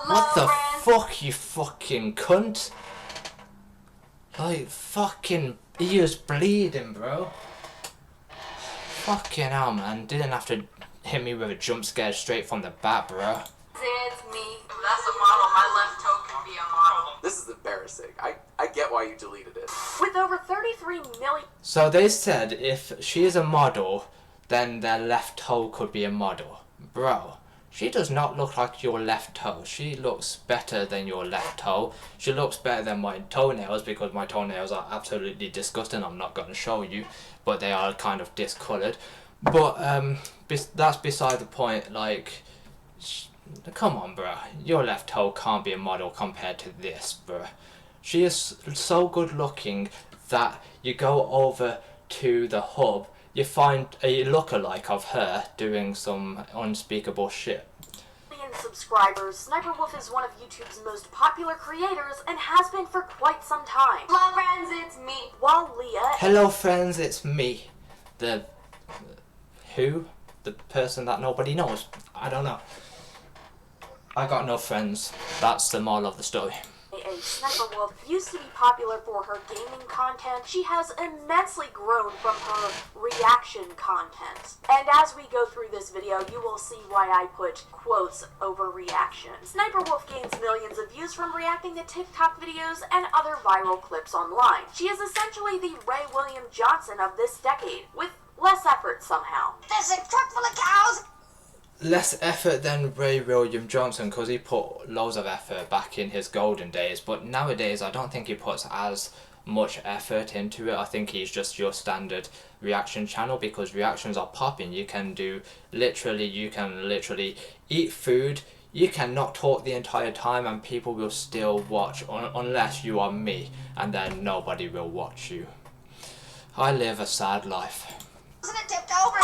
What the fuck, you fucking cunt? Like, fucking ears bleeding, bro. Fucking hell, man. Didn't have to hit me with a jump scare straight from the bat, bro. It's me. That's a model. My left toe can be a model. This is embarrassing. I get why you deleted it. With over 33 million... So they said if she is a model, then their left toe could be a model. Bro, she does not look like your left toe. She looks better than your left toe. She looks better than my toenails, because my toenails are absolutely disgusting. I'm not going to show you, but they are kind of discoloured. But that's beside the point. Like, come on, bro. Your left toe can't be a model compared to this, bro. She is so good looking that you go over to the hub, you find a lookalike of her doing some unspeakable shit. Subscribers, SSSniperWolf is one of YouTube's most popular creators and has been for quite some time. My friends, it's me. While Leah... Hello friends, it's me. Who? The person that nobody knows. I don't know. I got no friends. That's the moral of the story. SSSniperWolf used to be popular for her gaming content. She has immensely grown from her reaction content. And as we go through this video, you will see why I put quotes over reaction. SSSniperWolf gains millions of views from reacting to TikTok videos and other viral clips online. She is essentially the Ray William Johnson of this decade, with less effort somehow. There's a truck full of cows! Less effort than Ray William Johnson, because he put loads of effort back in his golden days, but nowadays I don't think he puts as much effort into it. I think he's just your standard reaction channel, because reactions are popping. You can literally eat food, you cannot talk the entire time and people will still watch, unless you are me, and then nobody will watch you. I live a sad life. Isn't it tipped over?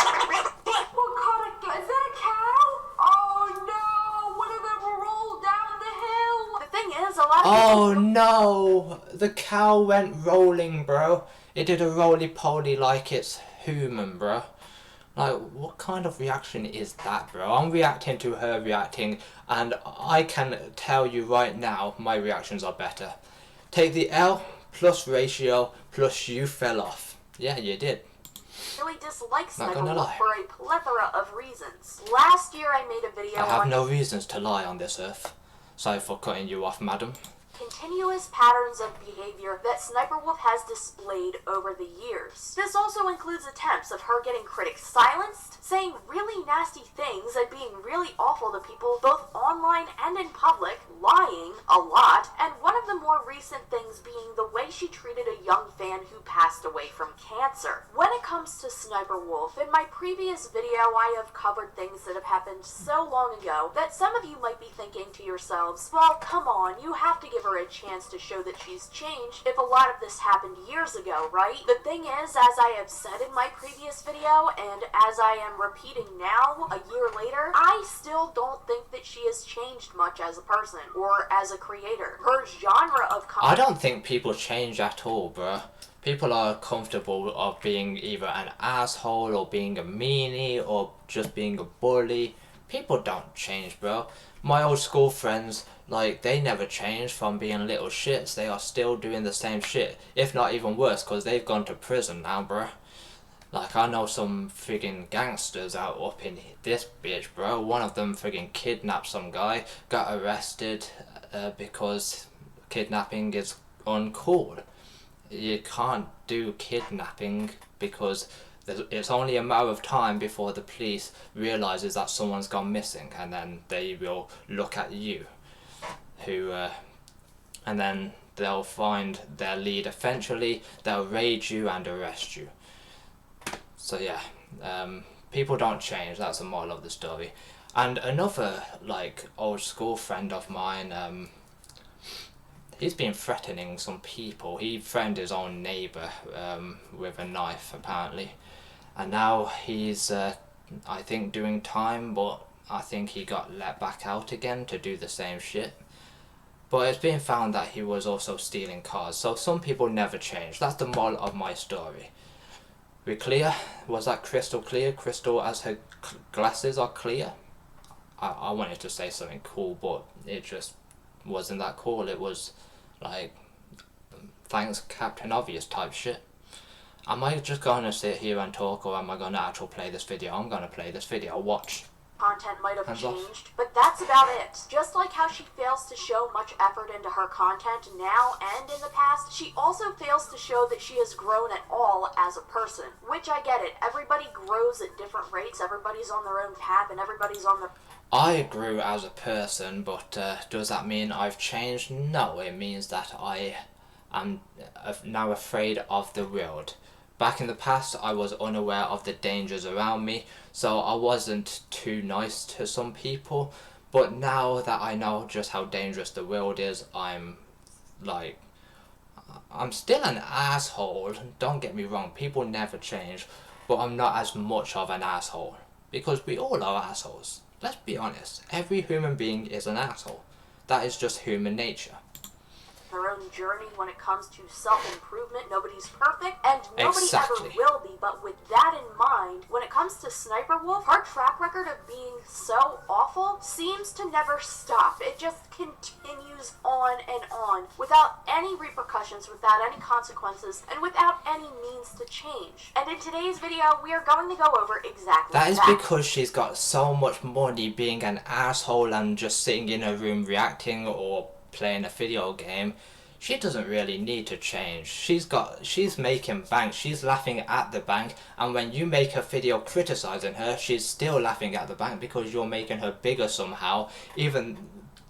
Is that a cow? Oh no! What if it rolled down the hill? The thing is, a lot of Oh no! The cow went rolling, bro. It did a roly-poly like it's human, bro. Like, what kind of reaction is that, bro? I'm reacting to her reacting, and I can tell you right now, my reactions are better. Take the L plus ratio plus you fell off. Yeah, you did. Really dislikes SSSniperWolf for a plethora of reasons. Last year I made a video I have no reasons to lie on this earth. Sorry for cutting you off, madam. Continuous patterns of behavior that SSSniperWolf has displayed over the years. This also includes attempts of her getting critics silenced, saying really nasty things, and being really awful to people both online and in public, lying a lot, and one of the more recent things being the way she treated a young fan who passed away from cancer. When it comes to SSSniperWolf, in my previous video I have covered things that have happened so long ago that some of you might be thinking to yourselves, well, come on, you have to give her a chance to show that she's changed if a lot of this happened years ago, right? The thing is, as I have said in my previous video, and as I am repeating now, a year later, I still don't think that she has changed much as a person, or as a creator. Her genre of I don't think people change at all, bruh. People are comfortable of being either an asshole, or being a meanie, or just being a bully. People don't change, bro. My old school friends, like, they never changed from being little shits. They are still doing the same shit, if not even worse, because they've gone to prison now, bruh. Like, I know some friggin' gangsters out up in this bitch, bro. One of them friggin' kidnapped some guy, got arrested because kidnapping is uncool. You can't do kidnapping because it's only a matter of time before the police realizes that someone's gone missing, and then they will look at you, and then they'll find their lead eventually, they'll raid you and arrest you. So yeah, people don't change, that's the moral of the story. And another, like, old school friend of mine, he's been threatening some people. He threatened his own neighbour with a knife, apparently. And now he's, I think, doing time, but I think he got let back out again to do the same shit. But it's been found that he was also stealing cars, so some people never change. That's the moral of my story. We clear? Was that crystal clear? Crystal as her glasses are clear? I wanted to say something cool, but it just wasn't that cool. It was like, thanks Captain Obvious type shit. Am I just gonna sit here and talk, or am I gonna actually play this video? I'm gonna play this video. Watch. Content might have Hands changed, off. but that's about it. Just like how she fails to show much effort into her content now and in the past, she also fails to show that she has grown at all as a person. Which I get it. Everybody grows at different rates, everybody's on their own path, and everybody's on their... I grew as a person, but does that mean I've changed? No, it means that I am now afraid of the world. Back in the past, I was unaware of the dangers around me, so I wasn't too nice to some people. But now that I know just how dangerous the world is, I'm still an asshole. Don't get me wrong, people never change, but I'm not as much of an asshole. Because we all are assholes. Let's be honest, every human being is an asshole. That is just human nature. Their own journey when it comes to self-improvement. Nobody's perfect, and nobody Exactly. ever will be. But with that in mind, when it comes to SSSniperWolf, her track record of being so awful seems to never stop. It just continues on and on, without any repercussions, without any consequences, and without any means to change. And in today's video, we are going to go over exactly That is because she's got so much money being an asshole and just sitting in a room reacting or playing a video game. She doesn't really need to change. She's making bank, she's laughing at the bank, and when you make a video criticizing her, she's still laughing at the bank because you're making her bigger somehow, even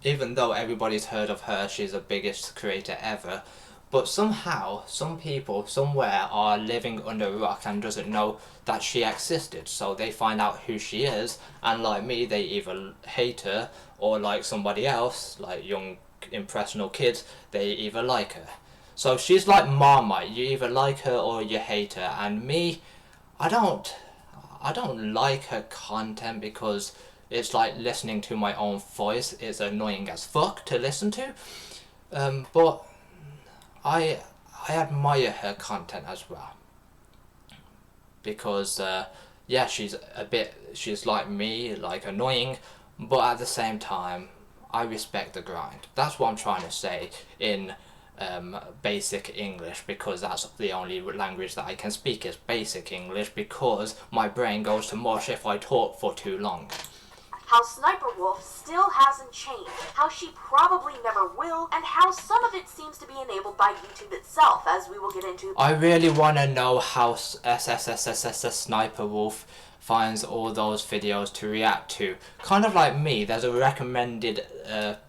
though everybody's heard of her, she's the biggest creator ever. But somehow, some people somewhere are living under a rock and doesn't know that she existed. So they find out who she is, and like me, they either hate her, or like somebody else, like young impressionable kids, they either like her. So she's like Marmite, you either like her or you hate her. And me, I don't like her content because it's like listening to my own voice. It's annoying as fuck to listen to, but I admire her content as well, because yeah, she's like me, like annoying, but at the same time I respect the grind. That's what I'm trying to say in basic English, because that's the only language that I can speak is basic English, because my brain goes to mush if I talk for too long. How SSSniperWolf still hasn't changed, how she probably never will, and how some of it seems to be enabled by YouTube itself, as we will get into. I really want to know how SSSniperWolf finds all those videos to react to. Kind of like me, there's a recommended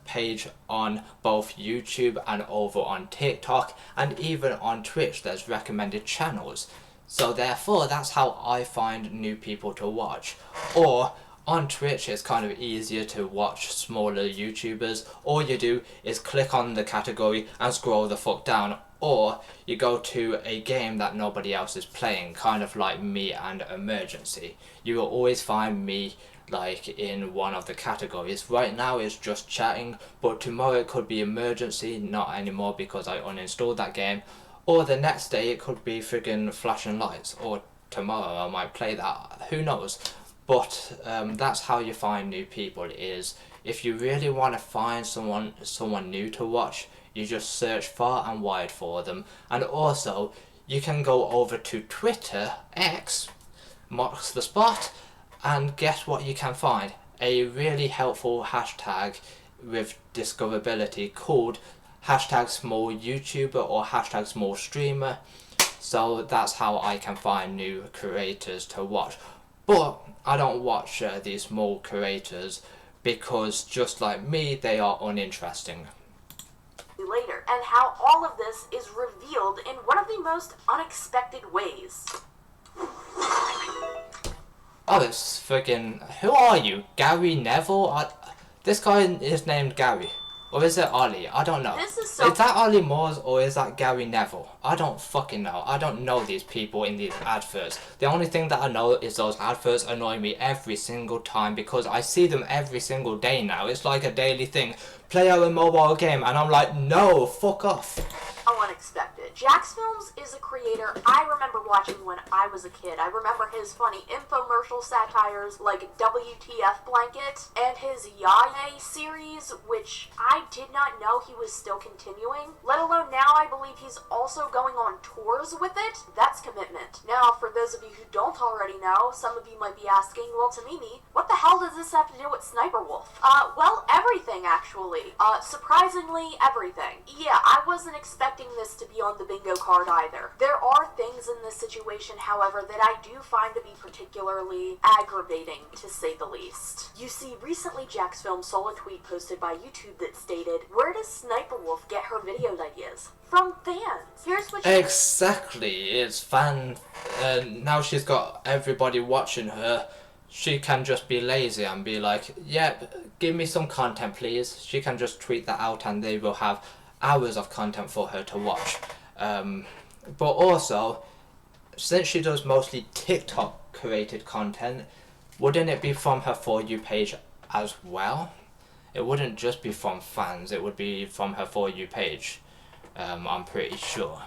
page on both YouTube and over on TikTok, and even on Twitch there's recommended channels. So therefore that's how I find new people to watch. Or on Twitch it's kind of easier to watch smaller YouTubers. All you do is click on the category and scroll the fuck down, or you go to a game that nobody else is playing, kind of like me and Emergency. You will always find me like in one of the categories. Right now it's just chatting, but tomorrow it could be Emergency, not anymore because I uninstalled that game, or the next day it could be friggin' Flashing Lights, or tomorrow I might play that, who knows. But that's how you find new people, is if you really want to find someone new to watch, you just search far and wide for them. And also you can go over to Twitter, X, marks the spot, and guess what you can find? A really helpful hashtag with discoverability called #small YouTuber or #small streamer. So that's how I can find new creators to watch. But I don't watch these small creators because, just like me, they are uninteresting. Later, and how all of this is revealed in one of the most unexpected ways. Oh, it's friggin'... Who are you? Gary Neville? This guy is named Gary. Or is it Ollie? I don't know. This is so... Is that Ollie Moores or is that Gary Neville? I don't fucking know. I don't know these people in these adverts. The only thing that I know is those adverts annoy me every single time because I see them every single day now. It's like a daily thing. Play out a mobile game and I'm like, no, fuck off. Unexpected. Jax Films is a creator I remember watching when I was a kid. I remember his funny infomercial satires like WTF Blanket and his Yaye series, which I did not know he was still continuing, let alone now I believe he's also going on tours with it. That's commitment. Now, for those of you who don't already know, some of you might be asking, well, Tamimi, what the hell does this have to do with SSSniperWolf? Well, everything, actually. Surprisingly, everything. Yeah, I wasn't expecting this to be on the bingo card either. There are things in this situation, however, that I do find to be particularly aggravating, to say the least. You see, recently Jax Films saw a tweet posted by YouTube that stated, where does SSSniperWolf get her video ideas? From fans. Here's what Exactly, it's fan. Now she's got everybody watching her. She can just be lazy and be like, yep, give me some content please. She can just tweet that out and they will have hours of content for her to watch. But also, since she does mostly TikTok created content, wouldn't it be from her For You page as well? It wouldn't just be from fans, it would be from her For You page. I'm pretty sure.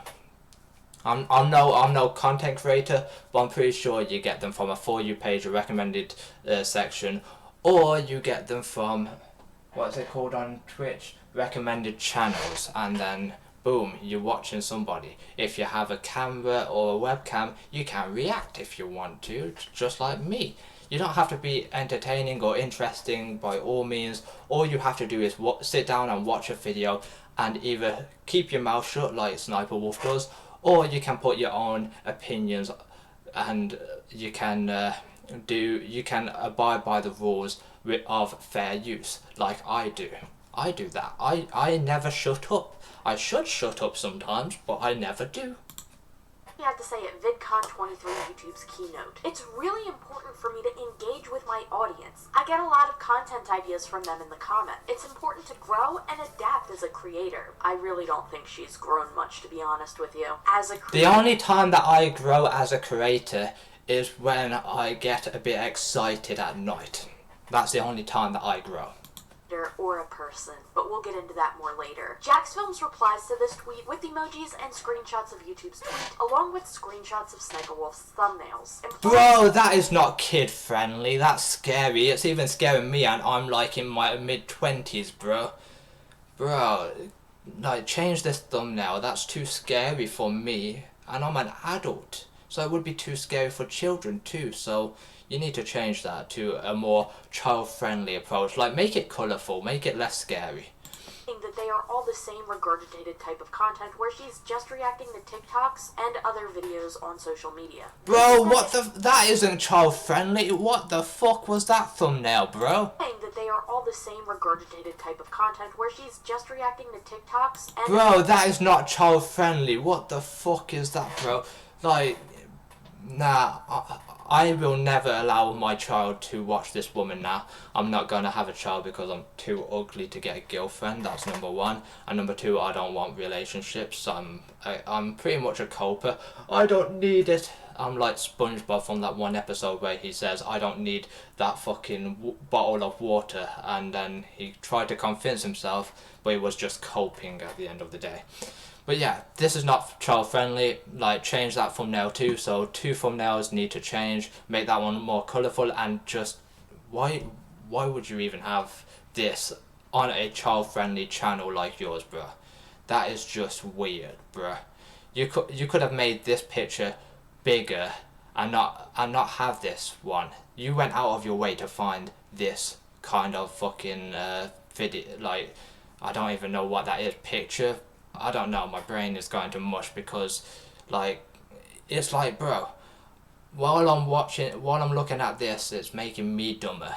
I'm no content creator, but I'm pretty sure you get them from a For You page, a recommended section, or you get them from, what's it called on Twitch? Recommended channels, and then boom, you're watching somebody. If you have a camera or a webcam, you can react if you want to, just like me. You don't have to be entertaining or interesting by all means. All you have to do is sit down and watch a video and either keep your mouth shut like SSSniperWolf does, or you can put your own opinions and you can abide by the rules of fair use like I do. I do that. I never shut up. I should shut up sometimes, but I never do. I have to say at VidCon 23 YouTube's keynote. It's really important for me to engage with my audience. I get a lot of content ideas from them in the comments. It's important to grow and adapt as a creator. I really don't think she's grown much, to be honest with you. As a creator, the only time that I grow as a creator is when I get a bit excited at night. That's the only time that I grow. Or a person, but we'll get into that more later. Jax Films replies to this tweet with emojis and screenshots of YouTube's tweet, along with screenshots of SSSniperWolf's thumbnails. Bro, that is not kid friendly, that's scary. It's even scaring me and I'm like in my mid-20s, bro. Bro, like change this thumbnail, that's too scary for me. And I'm an adult, so it would be too scary for children too, so you need to change that to a more child-friendly approach. Like, make it colourful, make it less scary. That they are all the same regurgitated type of content where she's just reacting to TikToks and other videos on social media. Bro, what the... That isn't child-friendly. What the fuck was that thumbnail, bro? That they are all the same regurgitated type of content where she's just reacting to TikToks and... Bro, that is not child-friendly. What the fuck is that, bro? Like... Nah, I will never allow my child to watch this woman now. I'm not going to have a child because I'm too ugly to get a girlfriend, that's number one. And number two, I don't want relationships. I'm pretty much a coper. I don't need it. I'm like SpongeBob from that one episode where he says, I don't need that fucking bottle of water. And then he tried to convince himself, but he was just coping at the end of the day. But yeah, this is not child friendly. Like, change that thumbnail too. So 2 thumbnails need to change. Make that one more colourful and just why would you even have this on a child friendly channel like yours, bruh? That is just weird, bruh. You could have made this picture bigger and not have this one. You went out of your way to find this kind of fucking video. Like, I don't even know what that is. Picture. I don't know, my brain is going to mush because, like, it's like, bro, while I'm looking at this, it's making me dumber.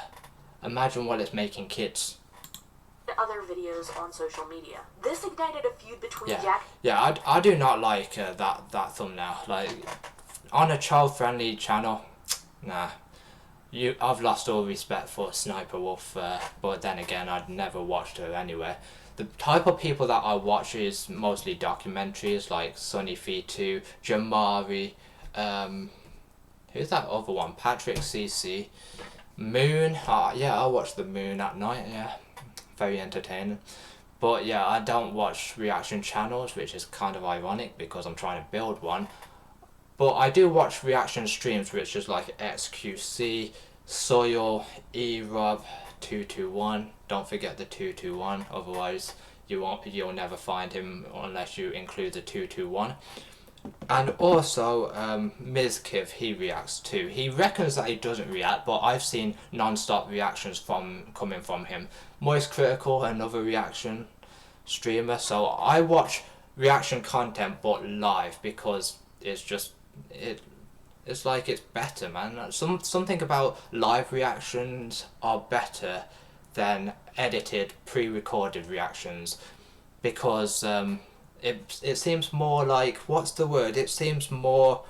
Imagine what it's making kids. Other videos on social media. This ignited a feud between Jack... Yeah, I do not like that thumbnail. Like, on a child-friendly channel, nah. I've lost all respect for SSSniperWolf, but then again, I'd never watched her anyway. The type of people that I watch is mostly documentaries like Sunny Feet 2, Jamari, who's that other one? Patrick CC, Moon. Yeah, I watch the Moon at night, yeah. Very entertaining. But yeah, I don't watch reaction channels, which is kind of ironic because I'm trying to build one. But I do watch reaction streams, which is like XQC, Soil, Erob, 221. Don't forget the 221, otherwise you'll never find him unless you include the 221. And also Mizkiv, he reacts too. He reckons that he doesn't react, but I've seen non-stop reactions coming from him. Moist Critical, another reaction streamer. So I watch reaction content but live because it's just it's like it's better, man. Something about live reactions are better than edited pre-recorded reactions because it seems more like, what's the word? It seems more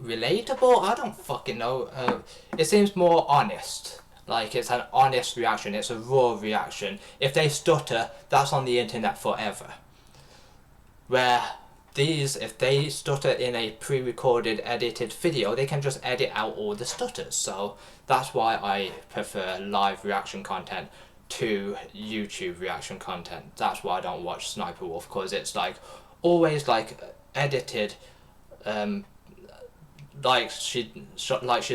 relatable. I don't fucking know. It seems more honest. Like it's an honest reaction. It's a raw reaction. If they stutter, that's on the internet forever. Where if they stutter in a pre-recorded edited video, they can just edit out all the stutters. So that's why I prefer live reaction content to YouTube reaction content. That's why I don't watch SSSniperWolf, because it's like always like edited, like she's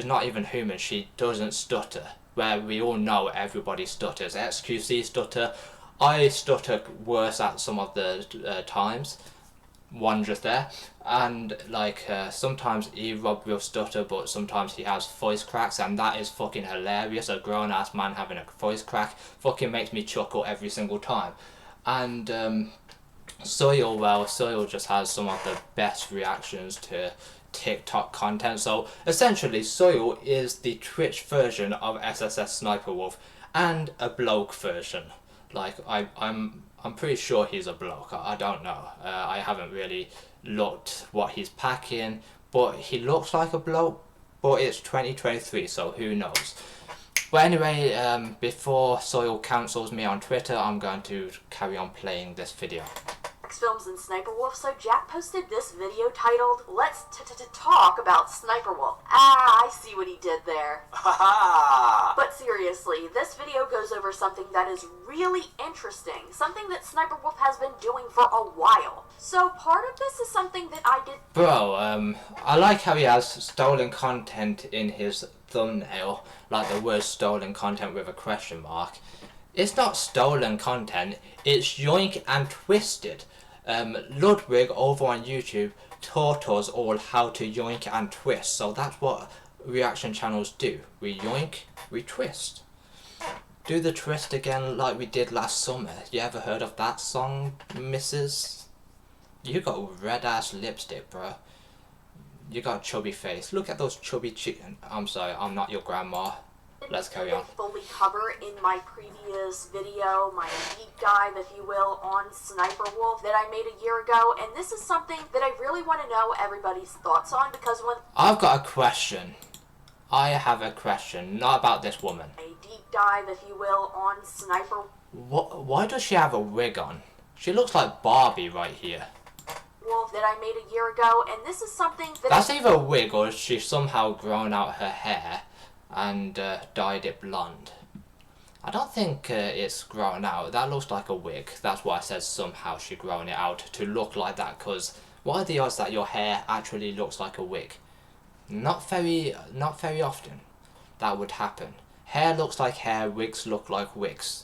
not even human. She doesn't stutter, where we all know everybody stutters. XQC stutter. I stutter worse at some of the times. One just there, and like sometimes Erob will stutter, but sometimes he has voice cracks, and that is fucking hilarious. A grown ass man having a voice crack fucking makes me chuckle every single time. And Soil just has some of the best reactions to TikTok content. So essentially Soil is the Twitch version of SSSniperWolf and a bloke version. Like I'm pretty sure he's a bloke. I don't know. I haven't really looked what he's packing, but he looks like a bloke. But it's 2023, so who knows? But anyway, before Soil cancels me on Twitter, I'm going to carry on playing this video. Films and SSSniperWolf, so Jack posted this video titled, "Let's talk about SSSniperWolf." I see what he did there. But seriously, this video goes over something that is really interesting, something that SSSniperWolf has been doing for a while. So part of this is something that I did... Bro, I like how he has stolen content in his thumbnail, like the word stolen content with a question mark. It's not stolen content, it's yoink and twisted. Ludwig over on YouTube taught us all how to yoink and twist, so that's what reaction channels do. We yoink, we twist. Do the twist again like we did last summer. You ever heard of that song, Mrs.? You got red ass lipstick, bro. You got a chubby face. Look at those chubby chicken. I'm sorry, I'm not your grandma. Let's carry on. Fully cover in my previous video, my deep dive, if you will, on SSSniperWolf that I made a year ago, and this is something that I really want to know everybody's thoughts on, because when... I've got a question. I have a question, not about this woman. A deep dive, if you will, on SSSniperWolf. Why does she have a wig on? She looks like Barbie right here. That I made a year ago, and this is something that... That's either a wig or she's somehow grown out her hair and dyed it blonde. I don't think it's grown out. That looks like a wig. That's why I said somehow she grown it out to look like that, because what are the odds that your hair actually looks like a wig? Not very often that would happen. Hair looks like hair, wigs look like wigs.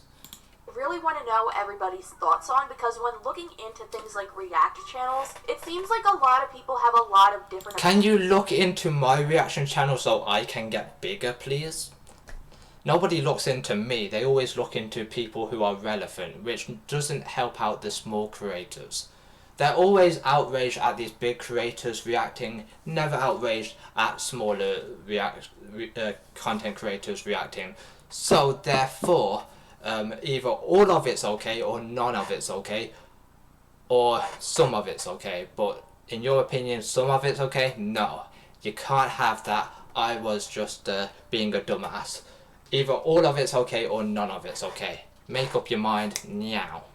Really want to know everybody's thoughts on, because when looking into things like react channels, it seems like a lot of people have a lot of different... Can you look into my reaction channel so I can get bigger, please? Nobody looks into me. They always look into people who are relevant, which doesn't help out the small creators. They're always outraged at these big creators reacting, never outraged at smaller content creators reacting. So therefore, either all of it's okay or none of it's okay, or some of it's okay. But in your opinion, some of it's okay? No, you can't have that. I was just being a dumbass. Either all of it's okay or none of it's okay. Make up your mind now.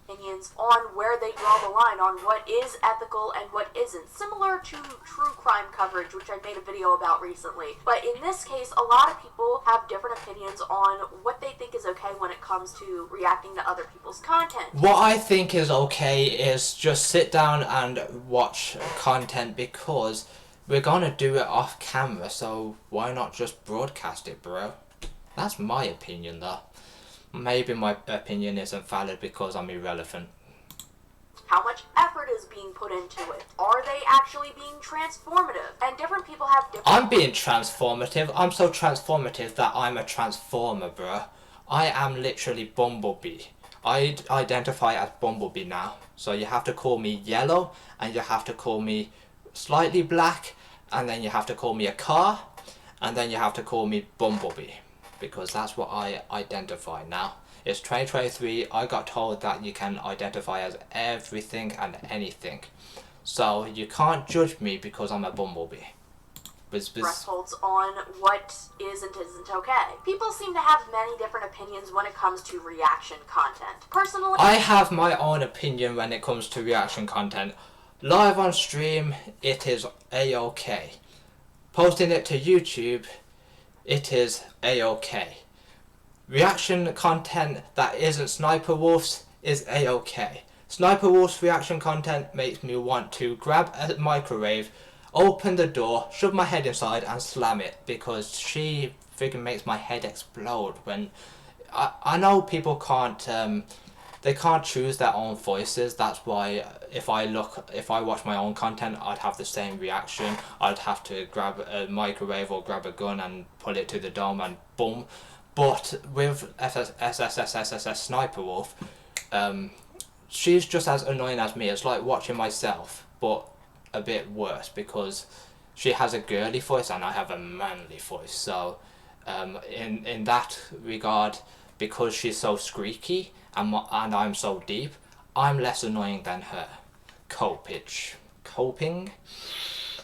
opinions on where they draw the line on what is ethical and what isn't, similar to true crime coverage, which I made a video about recently. But in this case, a lot of people have different opinions on what they think is okay when it comes to reacting to other people's content. What I think is okay is just sit down and watch content, because we're gonna do it off camera, so why not just broadcast it, bro? That's my opinion though. Maybe my opinion isn't valid because I'm irrelevant. How much effort is being put into it? Are they actually being transformative? And different people have different... I'm being transformative. I'm so transformative that I'm a transformer, bruh. I am literally Bumblebee. I identify as Bumblebee now. So you have to call me yellow, and you have to call me slightly black, and then you have to call me a car, and then you have to call me Bumblebee. Because that's what I identify now. It's 2023, I got told that you can identify as everything and anything. So you can't judge me because I'm a Bumblebee. Thresholds on what is and isn't okay. People seem to have many different opinions when it comes to reaction content. Personally, I have my own opinion when it comes to reaction content. Live on stream, it is a-okay. Posting it to YouTube, it is a-okay. Reaction content that isn't SSSniperWolf's is a-okay. SSSniperWolf's reaction content makes me want to grab a microwave, open the door, shove my head inside and slam it, because she freaking makes my head explode. When I know people can't they can't choose their own voices. That's why if I watch my own content, I'd have the same reaction. I'd have to grab a microwave or grab a gun and put it to the dome and boom. But with SSSniperWolf, she's just as annoying as me. It's like watching myself, but a bit worse, because she has a girly voice and I have a manly voice. So in that regard, because she's so squeaky and I'm so deep, I'm less annoying than her. Coping?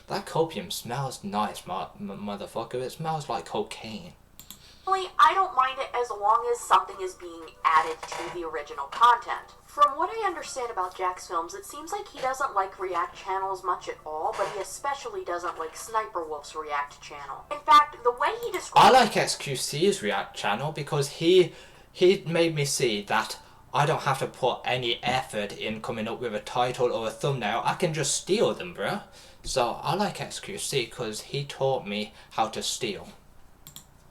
That copium smells nice, motherfucker. It smells like cocaine. I don't mind it as long as something is being added to the original content. From what I understand about Jack's films, it seems like he doesn't like React channels much at all, but he especially doesn't like SSSniperWolf's React channel. In fact, the way he describes... I like XQC's React channel because he made me see that I don't have to put any effort in coming up with a title or a thumbnail. I can just steal them, bro. So I like XQC because he taught me how to steal.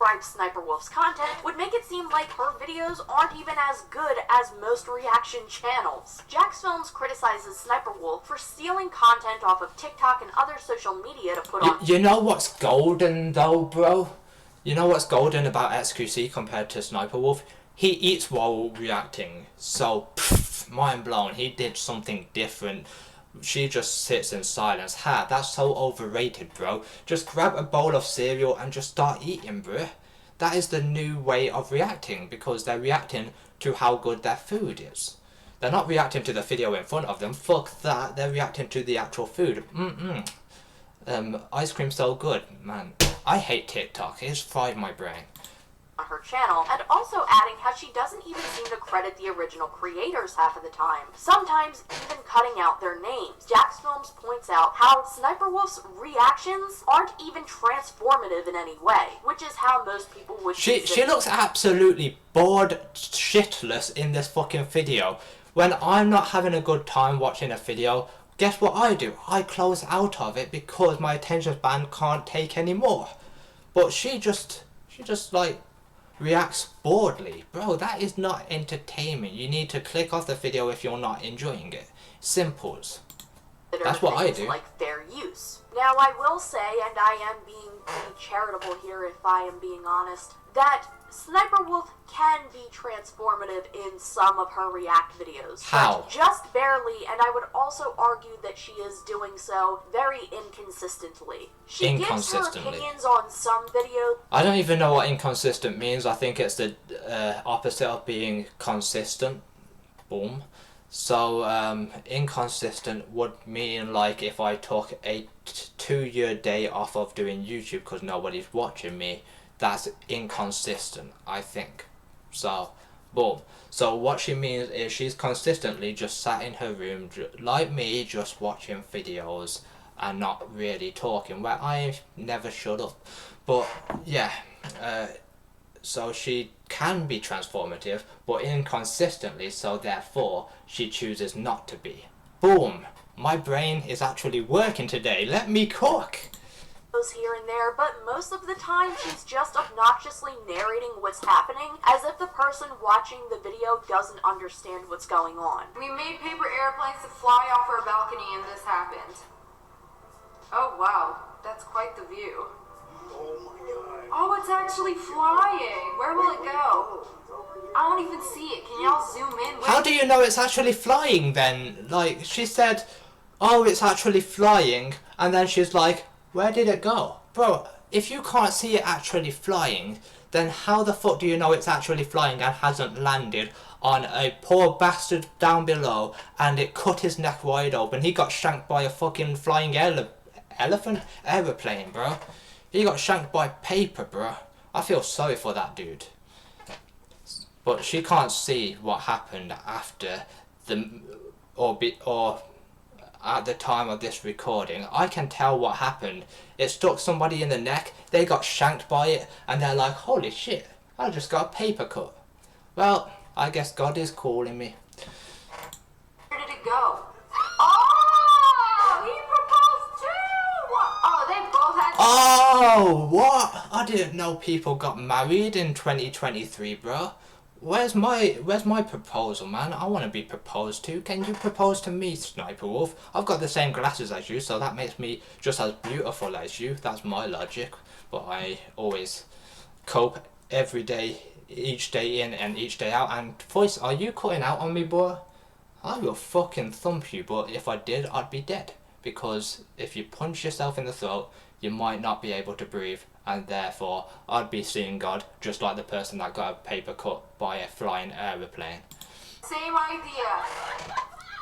SSSniperWolf's content would make it seem like her videos aren't even as good as most reaction channels. Jack's Films criticizes SSSniperWolf for stealing content off of TikTok and other social media to put on... You know what's golden though, bro? You know what's golden about XQC compared to SSSniperWolf? He eats while reacting. So, mind blown. He did something different. She just sits in silence. Ha, that's so overrated, bro. Just grab a bowl of cereal and just start eating, bro. That is the new way of reacting, because they're reacting to how good their food is. They're not reacting to the video in front of them. Fuck that. They're reacting to the actual food. Ice cream's so good, man. I hate TikTok. It's fried my brain. On her channel, and also adding how she doesn't even seem to credit the original creators half of the time, sometimes even cutting out their names. Jack's Films points out how SSSniperWolf's reactions aren't even transformative in any way, which is how most people would... She looks absolutely bored shitless in this fucking video. When I'm not having a good time watching a video, guess what I do? I close out of it because my attention span can't take any more. But she just like reacts boredly. Bro, that is not entertainment. You need to click off the video if you're not enjoying it. Simples. That's what I do. Like fair use. Now I will say, and I am being pretty charitable here if I am being honest, that SSSniperWolf can be transformative in some of her React videos. How? Just barely, and I would also argue that she is doing so very inconsistently. She gives her opinions on some videos. I don't even know what inconsistent means. I think it's the opposite of being consistent. Boom. So, inconsistent would mean like if I took a 2-year day off of doing YouTube because nobody's watching me. That's inconsistent, I think. So, Boom. So what she means is she's consistently just sat in her room, like me, just watching videos and not really talking, where I never shut up. But yeah, so she can be transformative, but inconsistently, so therefore she chooses not to be. Boom! My brain is actually working today. Let me cook! Here and there, but most of the time she's just obnoxiously narrating what's happening as if the person watching the video doesn't understand what's going on. We made paper airplanes to fly off our balcony and this happened. Oh wow, that's quite the view. Oh my god. Oh, it's actually flying. Where will it go? I don't even see it. Can y'all zoom in? How do you know it's actually flying then? Like, she said, oh, it's actually flying, and then she's like, where did it go? Bro, if you can't see it actually flying, then how the fuck do you know it's actually flying and hasn't landed on a poor bastard down below and it cut his neck wide open? He got shanked by a fucking flying aeroplane, bro. He got shanked by paper, bro. I feel sorry for that dude. But she can't see what happened after or at the time of this recording. I can tell what happened. It stuck somebody in the neck, they got shanked by it, and they're like, holy shit, I just got a paper cut. Well, I guess God is calling me. Where did it go? Oh, he proposed too! Oh, they both had... Oh, what? I didn't know people got married in 2023, bro. Where's my proposal, man? I want to be proposed to. Can you propose to me, Sniper Wolf? I've got the same glasses as you, so that makes me just as beautiful as you. That's my logic. But I always cope every day, each day in and each day out. And voice, are you cutting out on me, boy? I will fucking thump you, but if I did, I'd be dead. Because if you punch yourself in the throat, you might not be able to breathe, and therefore I'd be seeing God, just like the person that got a paper cut by a flying aeroplane. Same idea.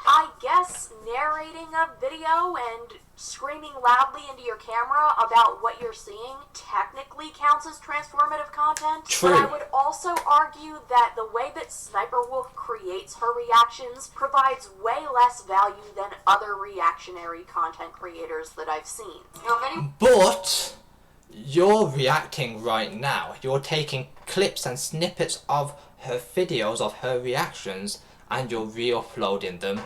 I guess narrating a video and screaming loudly into your camera about what you're seeing technically counts as transformative content. True. But I would also argue that the way that Sniper Wolf creates her reactions provides way less value than other reactionary content creators that I've seen. You know, if any... But you're reacting right now. You're taking clips and snippets of her videos, of her reactions, and you're re-uploading them,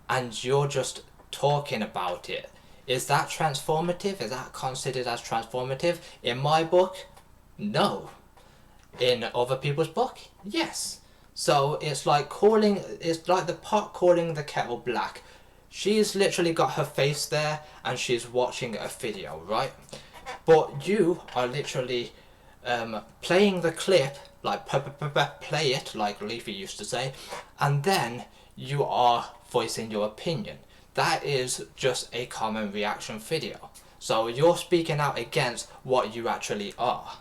and you're just talking about it. Is that transformative? Is that considered as transformative? In my book, no. In other people's book, yes. So it's like the pot calling the kettle black. She's literally got her face there and she's watching a video, right? But you are literally playing the clip, like play it, like Leafy used to say, and then you are voicing your opinion. That is just a common reaction video. So you're speaking out against what you actually are.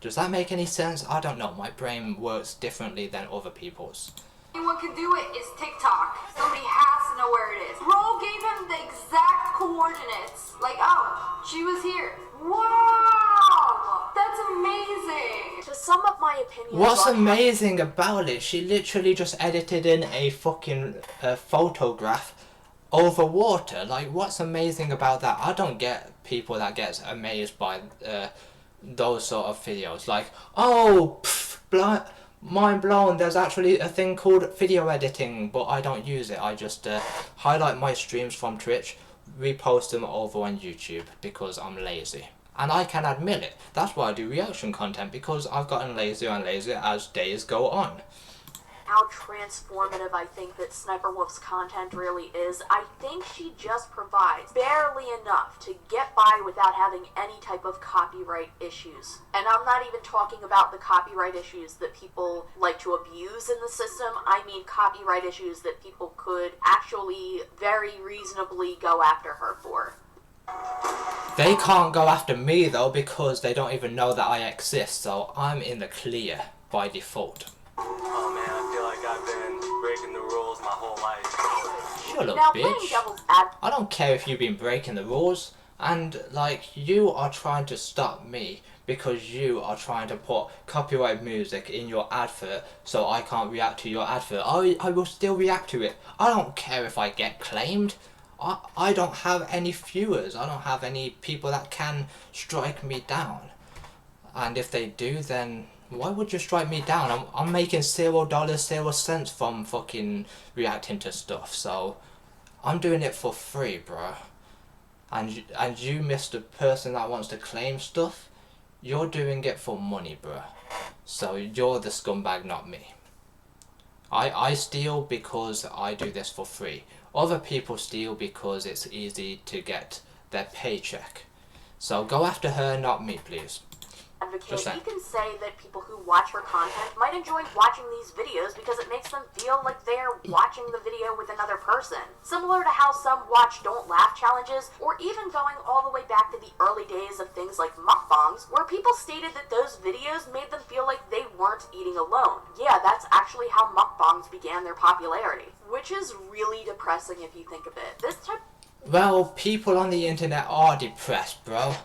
Does that make any sense? I don't know. My brain works differently than other people's. Anyone can do it is TikTok. Somebody has to know where it is. Bro gave him the exact coordinates. Like, oh, she was here. Wow! That's amazing! To sum up my opinion... What's amazing about it? She literally just edited in a fucking photograph over water. Like, what's amazing about that? I don't get people that gets amazed by those sort of videos. Like, oh, mind blown, there's actually a thing called video editing, but I don't use it. I just highlight my streams from Twitch, repost them over on YouTube because I'm lazy. And I can admit it. That's why I do reaction content, because I've gotten lazier and lazier as days go on. How transformative I think that Sniper Wolf's content really is. I think she just provides barely enough to get by without having any type of copyright issues. And I'm not even talking about the copyright issues that people like to abuse in the system. I mean copyright issues that people could actually very reasonably go after her for. They can't go after me though, because they don't even know that I exist, so I'm in the clear by default. Oh man, I feel like I've been breaking the rules my whole life. Shut up, Now, bitch. I don't care if you've been breaking the rules, and like, you are trying to stop me because you are trying to put copyright music in your advert so I can't react to your advert. I will still react to it. I don't care if I get claimed. I don't have any viewers. I don't have any people that can strike me down. And if they do, then why would you strike me down? I'm making $0.0 from fucking reacting to stuff. So I'm doing it for free, bro. And you, Mr. Person that wants to claim stuff, you're doing it for money, bro. So you're the scumbag, not me. I steal because I do this for free. Other people steal because it's easy to get their paycheck. So go after her, not me, please. Advocate, you can say that people who watch her content might enjoy watching these videos because it makes them feel like they're watching the video with another person. Similar to how some watch Don't Laugh challenges, or even going all the way back to the early days of things like mukbangs, where people stated that those videos made them feel like they weren't eating alone. Yeah, that's actually how mukbangs began their popularity, which is really depressing if you think of it. This type... Well, people on the internet are depressed, bro.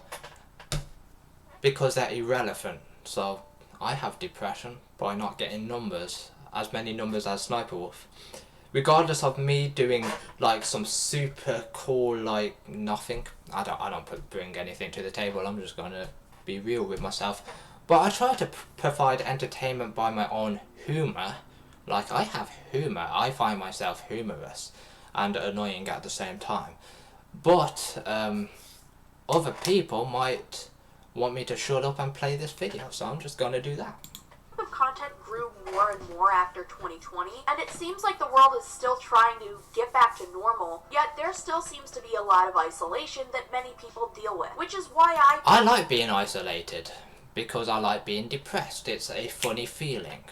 Because they're irrelevant. So I have depression by not getting numbers, as many numbers as SSSniperWolf. Regardless of me doing like some super cool like nothing, I don't bring anything to the table. I'm just gonna be real with myself. But I try to provide entertainment by my own humour. Like, I have humour. I find myself humorous and annoying at the same time. But other people might want me to shut up and play this video, so I'm just gonna do that. of content grew more and more after 2020, and it seems like the world is still trying to get back to normal, yet there still seems to be a lot of isolation that many people deal with, which is why I like being isolated, because I like being depressed. It's a funny feeling.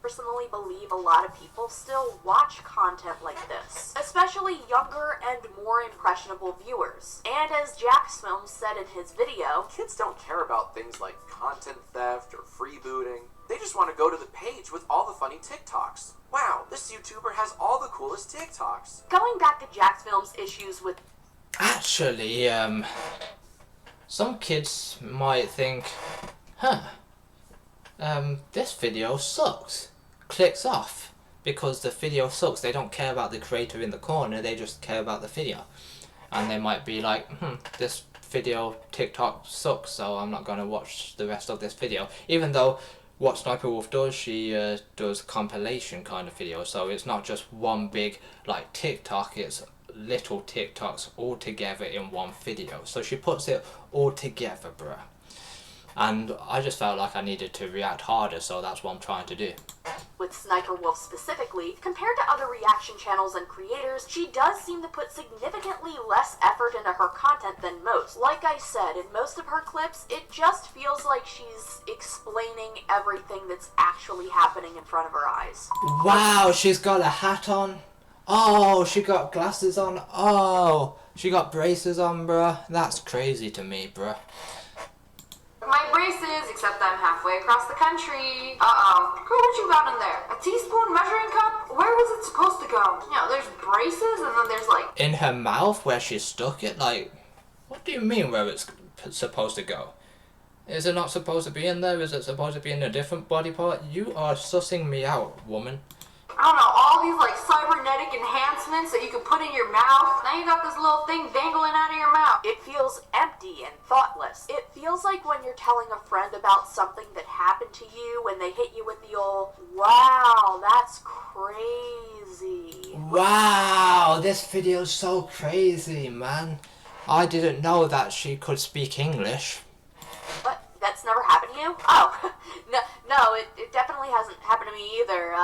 Personally believe a lot of people still watch content like this, especially younger and more impressionable viewers. And as Jacksfilm said in his video, kids don't care about things like content theft or freebooting. They just want to go to the page with all the funny TikToks. Wow, this YouTuber has all the coolest TikToks. Going back to Jacksfilm's issues with... Actually, some kids might think, this video sucks. Clicks off. Because the video sucks. They don't care about the creator in the corner, they just care about the video. And they might be like, this video TikTok sucks, so I'm not going to watch the rest of this video. Even though what SSSniperWolf does, she does compilation kind of videos, so it's not just one big like TikTok, it's little TikToks all together in one video. So she puts it all together, bruh. And I just felt like I needed to react harder, so that's what I'm trying to do. With SSSniperWolf specifically, compared to other reaction channels and creators, she does seem to put significantly less effort into her content than most. Like I said, in most of her clips, it just feels like she's explaining everything that's actually happening in front of her eyes. Wow, she's got a hat on. Oh, she got glasses on. Oh, she got braces on, bruh. That's crazy to me, bruh. My braces, except I'm halfway across the country. Uh-oh. Girl, what you got in there? A teaspoon measuring cup? Where was it supposed to go? You know, there's braces and then there's like... In her mouth where she stuck it? Like, what do you mean where it's supposed to go? Is it not supposed to be in there? Is it supposed to be in a different body part? You are sussing me out, woman. I don't know, all these like cybernetic enhancements that you can put in your mouth. Now you got this little thing dangling out of your mouth. It feels empty and thoughtless. It feels like when you're telling a friend about something that happened to you and they hit you with the old, wow, that's crazy. Wow, this video's so crazy, man. I didn't know that she could speak English. What? That's never happened to you? Oh, no, it definitely hasn't happened to me either.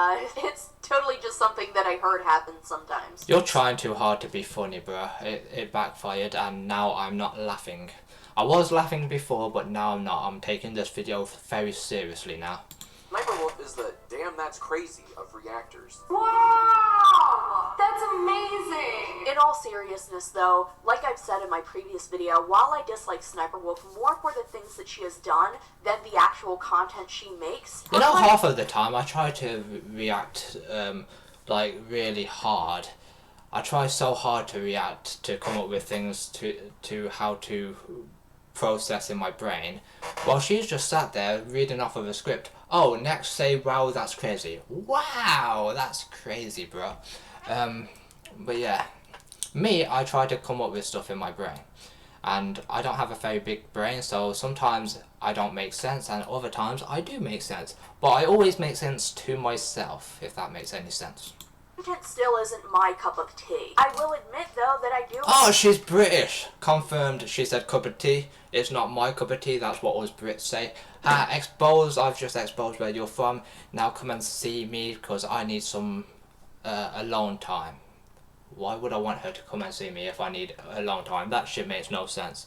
It's totally just something that I heard happen sometimes. You're trying too hard to be funny, bruh. It backfired and now I'm not laughing. I was laughing before, but now I'm not. I'm taking this video very seriously now. SSSniperWolf is the damn that's crazy of reactors. Wow! That's amazing! In all seriousness though, like I've said in my previous video, while I dislike SSSniperWolf more for the things that she has done than the actual content she makes... You know, half of the time I try to react, like, really hard. I try so hard to react, to come up with things to how to process in my brain, while she's just sat there reading off of a script. Oh, next say, wow, that's crazy. Wow, that's crazy, bro. But yeah, me, I try to come up with stuff in my brain. And I don't have a very big brain, so sometimes I don't make sense, and other times I do make sense. But I always make sense to myself, if that makes any sense. Content still isn't my cup of tea. I will admit, though, that I do... Oh, she's British! Confirmed, she said cup of tea. It's not my cup of tea, that's what us Brits say. Exposed, I've just exposed where you're from. Now come and see me, because I need some alone time. Why would I want her to come and see me if I need a long time? That shit makes no sense.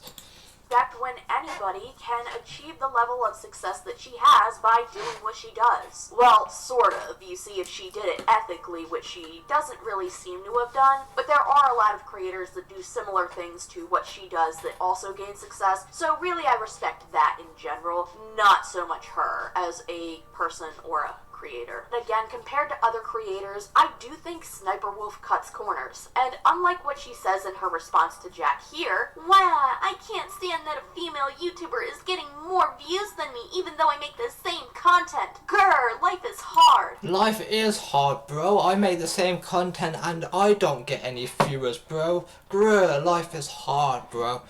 Respect when anybody can achieve the level of success that she has by doing what she does. Well, sort of. You see, if she did it ethically, which she doesn't really seem to have done. But there are a lot of creators that do similar things to what she does that also gain success. So really, I respect that in general. Not so much her as a person or a creator. And again, compared to other creators, I do think SSniperWolf cuts corners. And unlike what she says in her response to Jack here, wow, I can't stand that a female YouTuber is getting more views than me even though I make the same content. Grr, life is hard. Life is hard, bro. I make the same content and I don't get any viewers, bro. Grr, life is hard, bro.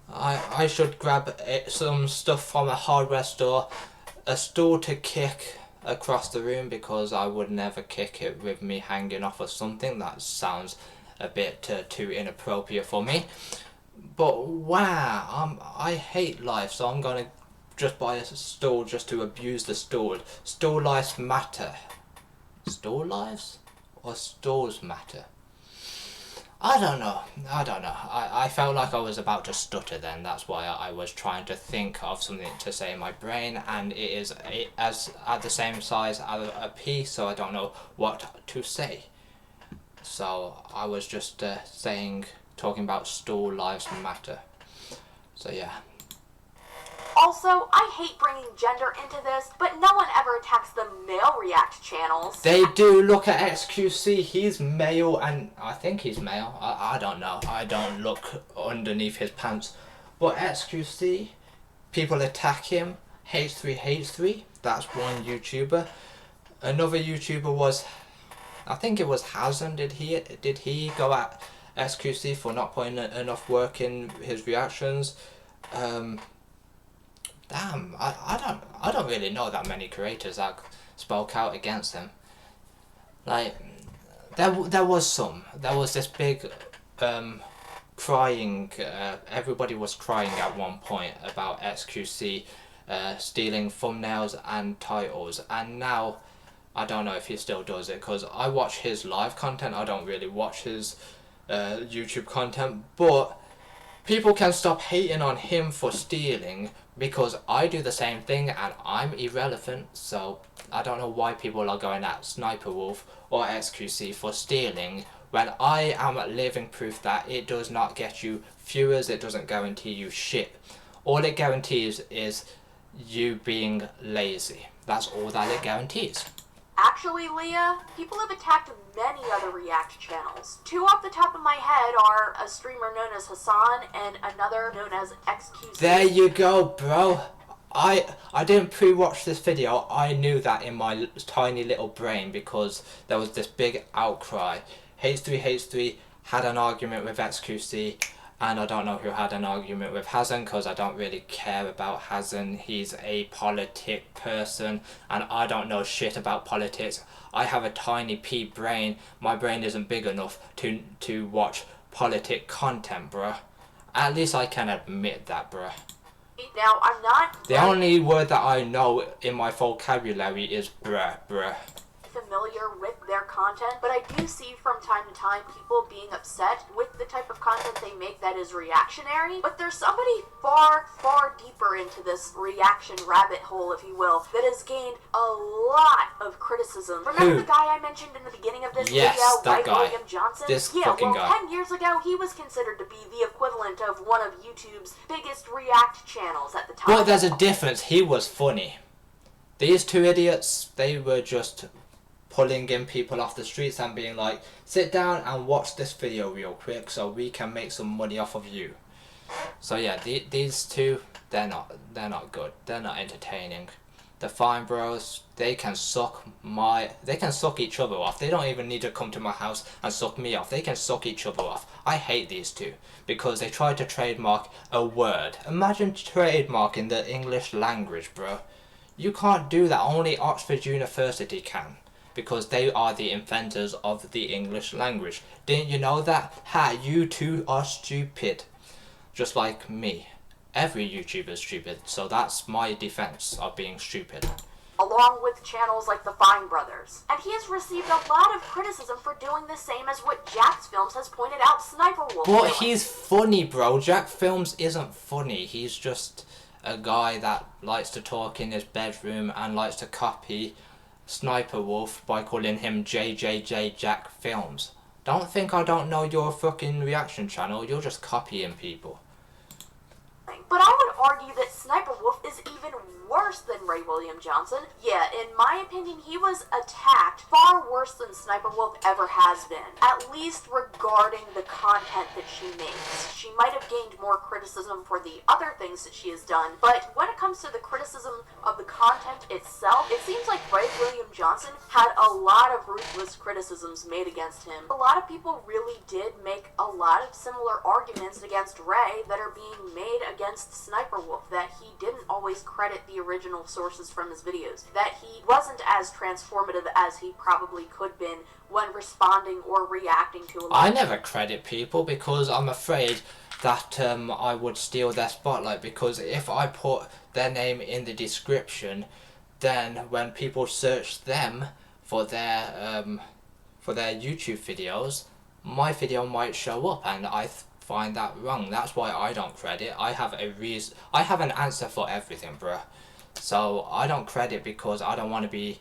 I should grab some stuff from a hardware store, a stool to kick across the room, because I would never kick it with me hanging off of something. That sounds a bit too inappropriate for me. But wow, I hate life, so I'm gonna just buy a stool just to abuse the stool. Stool lives matter. Stool lives? Or stalls matter? I don't know. I felt like I was about to stutter then. That's why I was trying to think of something to say in my brain, and it is as at the same size as a pea, so I don't know what to say. So I was just talking about stool lives matter. So yeah. Also, I hate bringing gender into this, but no one ever attacks the male react channels. They do. Look at XQC, he's male, and I think he's male. I don't know. I don't look underneath his pants. But XQC, people attack him. H3H3, that's one YouTuber. Another YouTuber was, I think it was Hazen. Did he go at XQC for not putting enough work in his reactions? Damn, I don't really know that many creators that spoke out against him. Like, there was this big crying. Everybody was crying at one point about XQC stealing thumbnails and titles, and now I don't know if he still does it, because I watch his live content. I don't really watch his YouTube content, but people can stop hating on him for stealing, because I do the same thing and I'm irrelevant. So I don't know why people are going at SSniperWolf or XQC for stealing, when I am living proof that it does not get you viewers. It doesn't guarantee you shit. All it guarantees is you being lazy. That's all that it guarantees. Actually, Leah, people have attacked many other react channels. Two off the top of my head are a streamer known as Hassan and another known as XQC. There you go, bro. I didn't pre-watch this video. I knew that in my tiny little brain, because there was this big outcry. H3H3 had an argument with XQC, and I don't know who had an argument with Hazen, because I don't really care about Hazen. He's a politic person, and I don't know shit about politics. I have a tiny pea brain. My brain isn't big enough to watch politic content, bruh. At least I can admit that, bruh. Now, I'm not The only word that I know in my vocabulary is bruh. familiar with their content, but I do see from time to time people being upset with the type of content they make that is reactionary. But there's somebody far, far deeper into this reaction rabbit hole, if you will, that has gained a lot of criticism. Remember the guy I mentioned in the beginning of this Yes, video, that guy. William Johnson? This yeah, fucking well, guy. 10 years ago, he was considered to be the equivalent of one of YouTube's biggest react channels at the time. Well, there's a difference. He was funny. These two idiots, they were just pulling in people off the streets and being like, sit down and watch this video real quick so we can make some money off of you. So yeah, these two, they're not good. They're not entertaining. The Fine Bros, they can suck each other off. They don't even need to come to my house and suck me off. They can suck each other off. I hate these two because they tried to trademark a word. Imagine trademarking the English language, bro. You can't do that. Only Oxford University can, because they are the inventors of the English language. Didn't you know that? Ha, you two are stupid. Just like me. Every YouTuber is stupid, so that's my defense of being stupid. Along with channels like the Fine Brothers. And he has received a lot of criticism for doing the same as what Jack's Films has pointed out SniperWolf But doing. he's funny, bro. Jack Films isn't funny. He's just a guy that likes to talk in his bedroom and likes to copy SniperWolf by calling him JJJ Jack Films. Don't think I don't know your fucking reaction channel. You're just copying people. But I would argue that SniperWolf is even worse than Ray William Johnson. Yeah, in my opinion, he was attacked far worse than SniperWolf ever has been. At least regarding the content that she makes. She might have gained more criticism for the other things that she has done, but when it comes to the criticism of the content itself, it seems like Ray William Johnson had a lot of ruthless criticisms made against him. A lot of people really did make a lot of similar arguments against Ray that are being made against SniperWolf, that he didn't always credit the original sources from his videos, that he wasn't as transformative as he probably could have been when responding or reacting to a lot. I never credit people because I'm afraid that I would steal their spotlight, because if I put their name in the description, then when people search them for their YouTube videos, my video might show up, and I find that wrong. That's why I don't credit. I have an answer for everything, bruh. So I don't credit because I don't want to be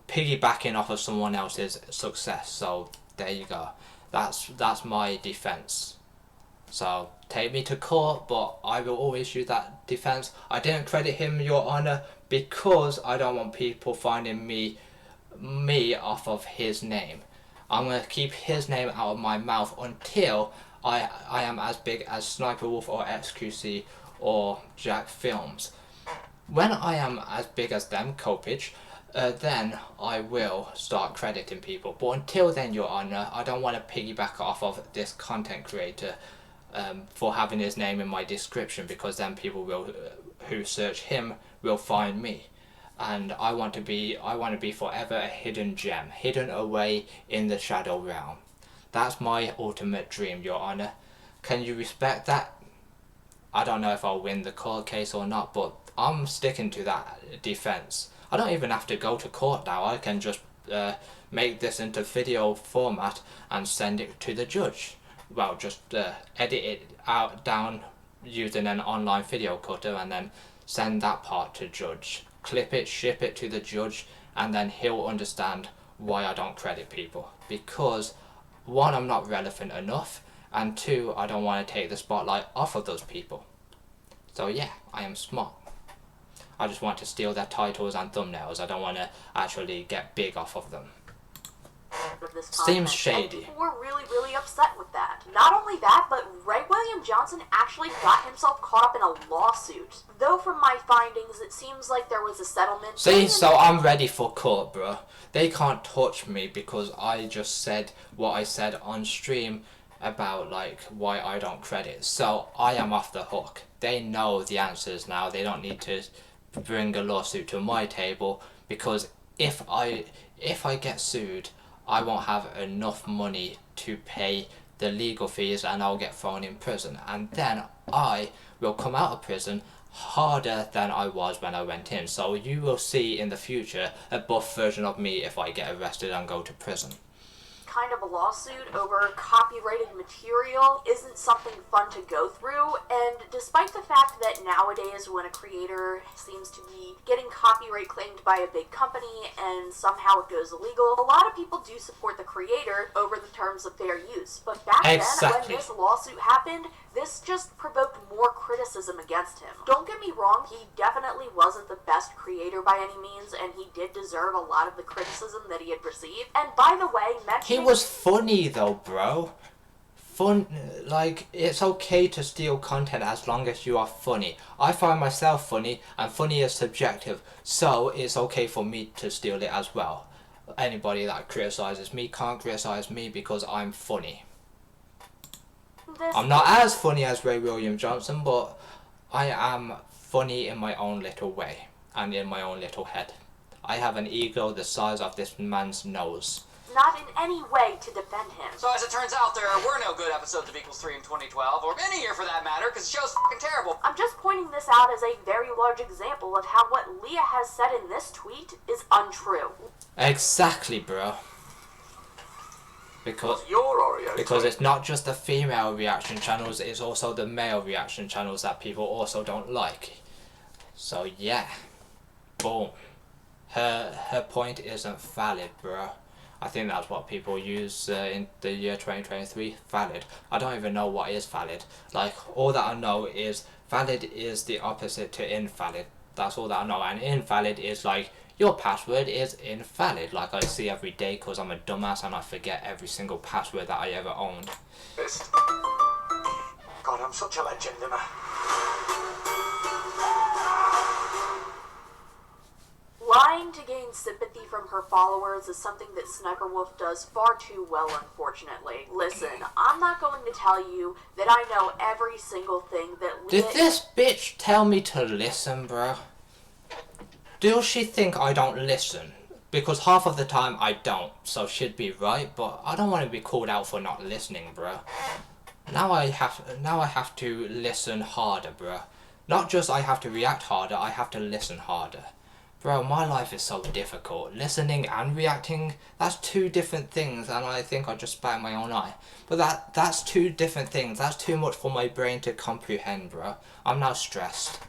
piggybacking off of someone else's success. So there you go. That's my defense. So take me to court, but I will always use that defense. I didn't credit him, Your Honor, because I don't want people finding me off of his name. I'm going to keep his name out of my mouth until I am as big as SniperWolf or XQC or Jack Films. When I am as big as them, Kopich, then I will start crediting people. But until then, Your Honor, I don't want to piggyback off of this content creator for having his name in my description, because then people who search him will find me. And I want to be forever a hidden gem, hidden away in the shadow realm. That's my ultimate dream, Your Honor. Can you respect that? I don't know if I'll win the court case or not, but I'm sticking to that defense. I don't even have to go to court now. I can just make this into video format and send it to the judge. Well, just edit it down using an online video cutter and then send that part to judge. Clip it, ship it to the judge, and then he'll understand why I don't credit people. Because one, I'm not relevant enough, and two, I don't want to take the spotlight off of those people. So yeah, I am smart. I just want to steal their titles and thumbnails. I don't want to actually get big off of them. This Seems content. shady. And people were really upset with that. Not only that, but Ray William Johnson actually got himself caught up in a lawsuit. Though from my findings, it seems like there was a settlement. See, so I'm ready for court, bro. They can't touch me because I just said what I said on stream about like why I don't credit. So I am off the hook. They know the answers now. They don't need to bring a lawsuit to my table, because if I get sued, I won't have enough money to pay the legal fees and I'll get thrown in prison. And then I will come out of prison harder than I was when I went in. So you will see in the future a buff version of me if I get arrested and go to prison. Kind of a lawsuit over copyrighted material isn't something fun to go through, and despite the fact that nowadays when a creator seems to be getting copyright claimed by a big company and somehow it goes illegal, a lot of people do support the creator over the terms of fair use. But back then, when this lawsuit happened, this just provoked more criticism against him. Don't get me wrong, he definitely wasn't the best creator by any means, and he did deserve a lot of the criticism that he had received. And by the way, He was funny though, bro. fun, like, it's okay to steal content as long as you are funny. I find myself funny, and funny is subjective, so it's okay for me to steal it as well. Anybody that criticizes me can't criticize me because I'm funny. I'm not as funny as Ray William Johnson, but I am funny in my own little way and in my own little head. I have an ego the size of this man's nose. Not in any way to defend him. So as it turns out, there were no good episodes of Equals 3 in 2012, or any year for that matter, because the show's fucking terrible. I'm just pointing this out as a very large example of how what Leah has said in this tweet is untrue. Exactly, bro. Because What's your Oreo Because tweet? it's not just the female reaction channels, it's also the male reaction channels that people also don't like. So yeah, boom. Her point isn't valid, bro. I think that's what people use in the year 2023, valid. I don't even know what is valid. Like, all that I know is valid is the opposite to invalid. That's all that I know. And invalid is like, your password is invalid. Like I see every day because I'm a dumbass and I forget every single password that I ever owned. God, I'm such a legend, am I? Lying to gain sympathy from her followers is something that SniperWolf does far too well, unfortunately. Listen, I'm not going to tell you that I know every single thing that Leah... Did this bitch tell me to listen, bro? Does she think I don't listen? Because half of the time I don't, so she'd be right, but I don't want to be called out for not listening, bro. Now I have to listen harder, bro. Not just I have to react harder, I have to listen harder. Bro, my life is so difficult. Listening and reacting, that's two different things, and I think I just spat in my own eye. But that's two different things. That's too much for my brain to comprehend, bro. I'm now stressed.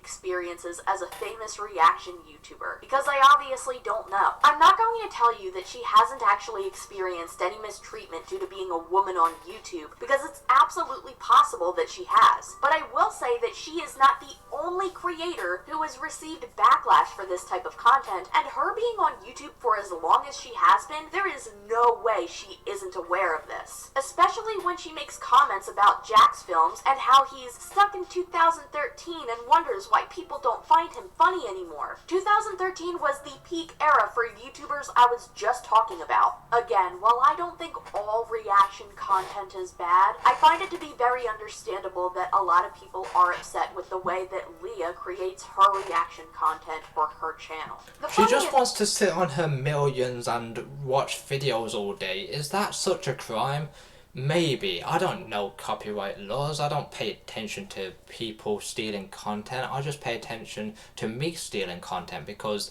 experiences as a famous reaction YouTuber, because I obviously don't know. I'm not going to tell you that she hasn't actually experienced any mistreatment due to being a woman on YouTube, because it's absolutely possible that she has. But I will say that she is not the only creator who has received backlash for this type of content, and her being on YouTube for as long as she has been, there is no way she isn't aware of this. Especially when she makes comments about Jack's films and how he's stuck in 2013 and wonders why people don't find him funny anymore. 2013 was the peak era for YouTubers I was just talking about. Again, while I don't think all reaction content is bad, I find it to be very understandable that a lot of people are upset with the way that Leah creates her reaction content for her channel. She just wants to sit on her millions and watch videos all day. Is that such a crime? Maybe. I don't know copyright laws. I don't pay attention to people stealing content. I just pay attention to me stealing content because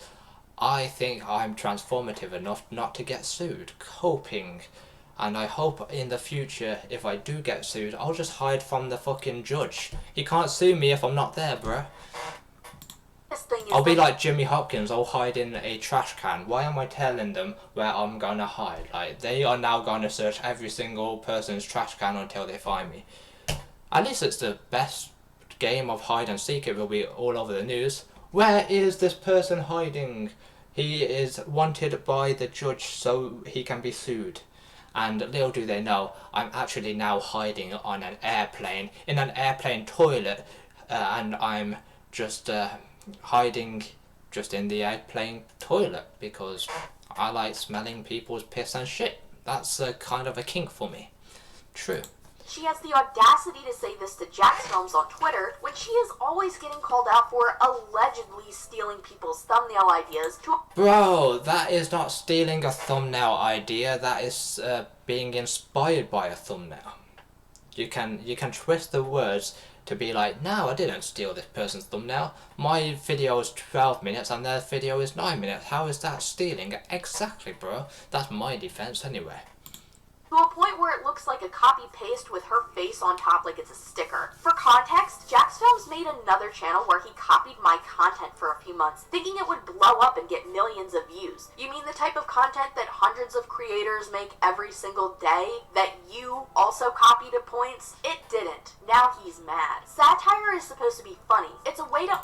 I think I'm transformative enough not to get sued. Coping. And I hope in the future, if I do get sued, I'll just hide from the fucking judge. He can't sue me if I'm not there, bruh. I'll be like Jimmy Hopkins, I'll hide in a trash can. Why am I telling them where I'm gonna hide? Like, they are now gonna search every single person's trash can until they find me. At least it's the best game of hide and seek. It will be all over the news. Where is this person hiding? He is wanted by the judge so he can be sued. And little do they know, I'm actually now hiding on an airplane, in an airplane toilet, and I'm just hiding just in the airplane toilet because I like smelling people's piss and shit. That's kind of a kink for me. True. She has the audacity to say this to Jack's films on Twitter when she is always getting called out for allegedly stealing people's thumbnail ideas to... Bro, that is not stealing a thumbnail idea, that is being inspired by a thumbnail. You can twist the words to be like, no, I didn't steal this person's thumbnail. My video is 12 minutes and their video is 9 minutes. How is that stealing? Exactly, bro. That's my defense anyway. To a point where it looks like a copy-paste with her face on top like it's a sticker. For context, Jack's Films made another channel where he copied my content for a few months, thinking it would blow up and get millions of views. You mean the type of content that hundreds of creators make every single day that you also copied at points? It didn't. Now he's mad. Satire is supposed to be funny. It's a way to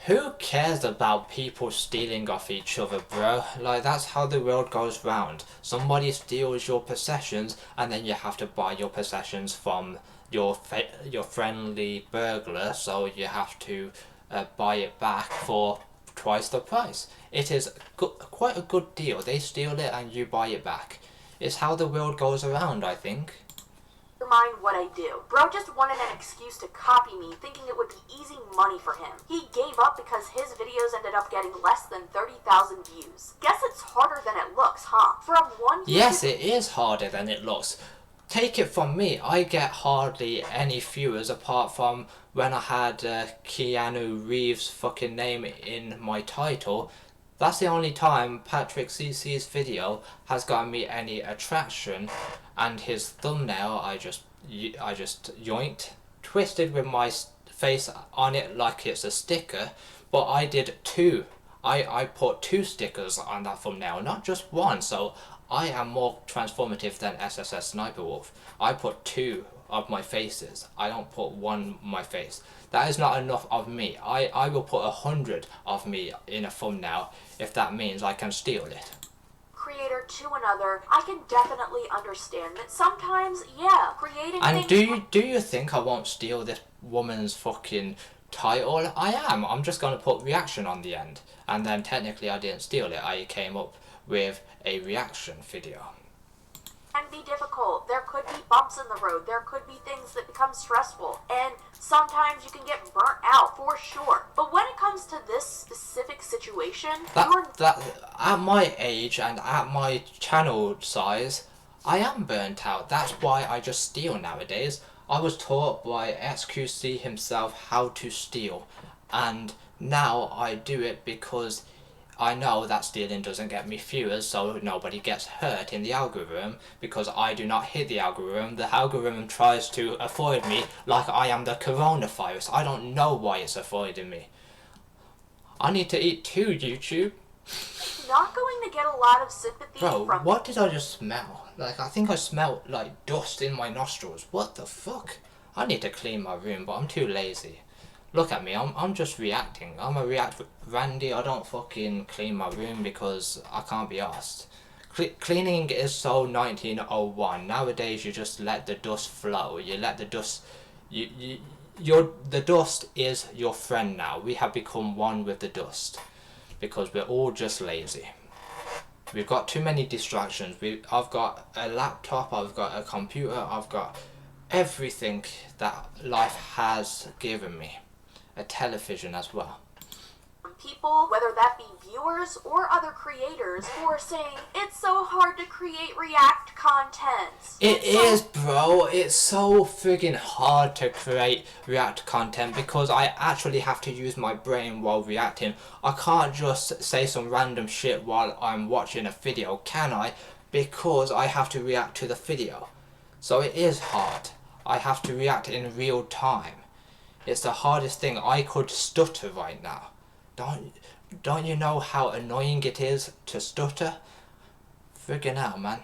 Who cares about people stealing off each other, bro? Like, that's how the world goes round. Somebody steals your possessions, and then you have to buy your possessions from your friendly burglar, so you have to buy it back for twice the price. It is quite a good deal. They steal it and you buy it back. It's how the world goes around, I think. Mind what I do. Bro just wanted an excuse to copy me, thinking it would be easy money for him. He gave up because his videos ended up getting less than 30,000 views. Guess it's harder than it looks, huh? From one Yes, it is harder than it looks. Take it from me, I get hardly any viewers apart from when I had Keanu Reeves' fucking name in my title. That's the only time Patrick CC's video has gotten me any attraction, and his thumbnail I just yoinked, twisted with my face on it like it's a sticker, but I did two. I put two stickers on that thumbnail, not just one, so I am more transformative than SSSniperWolf. I put two of my faces. I don't put one my face. That is not enough of me. I will put 100 of me in a thumbnail if that means I can steal it. Creator to another, I can definitely understand that sometimes, yeah, creating And things... do you think I won't steal this woman's fucking title? I am. I'm just gonna put reaction on the end. And then technically I didn't steal it. I came up with a reaction video. Can be difficult. There could be bumps in the road. There could be things that become stressful. And sometimes you can get burnt out, for sure. But when it comes to this specific situation, That at my age and at my channel size, I am burnt out. That's why I just steal nowadays. I was taught by XQC himself how to steal, and now I do it because I know that stealing doesn't get me viewers, so nobody gets hurt in the algorithm, because I do not hit the algorithm. The algorithm tries to avoid me like I am the coronavirus. I don't know why it's avoiding me. I need to eat too, YouTube. not going to get a lot of sympathy Bro, from... what did I just smell? Like, I think I smelled like dust in my nostrils. What the fuck? I need to clean my room, but I'm too lazy. Look at me, I'm just reacting. I'm a react Randy. I don't fucking clean my room because I can't be asked. Cleaning is so 1901. Nowadays you just let the dust flow. You let the dust... the dust is your friend now. We have become one with the dust. Because we're all just lazy. We've got too many distractions. I've got a laptop, I've got a computer, I've got everything that life has given me. A television as well. people, whether that be viewers or other creators, who are saying it's so hard to create react content. It is, bro. It's so friggin' hard to create react content because I actually have to use my brain while reacting. I can't just say some random shit while I'm watching a video, can I? Because I have to react to the video. So it is hard. I have to react in real time. It's the hardest thing. I could stutter right now. Don't you know how annoying it is to stutter? Friggin' hell, man.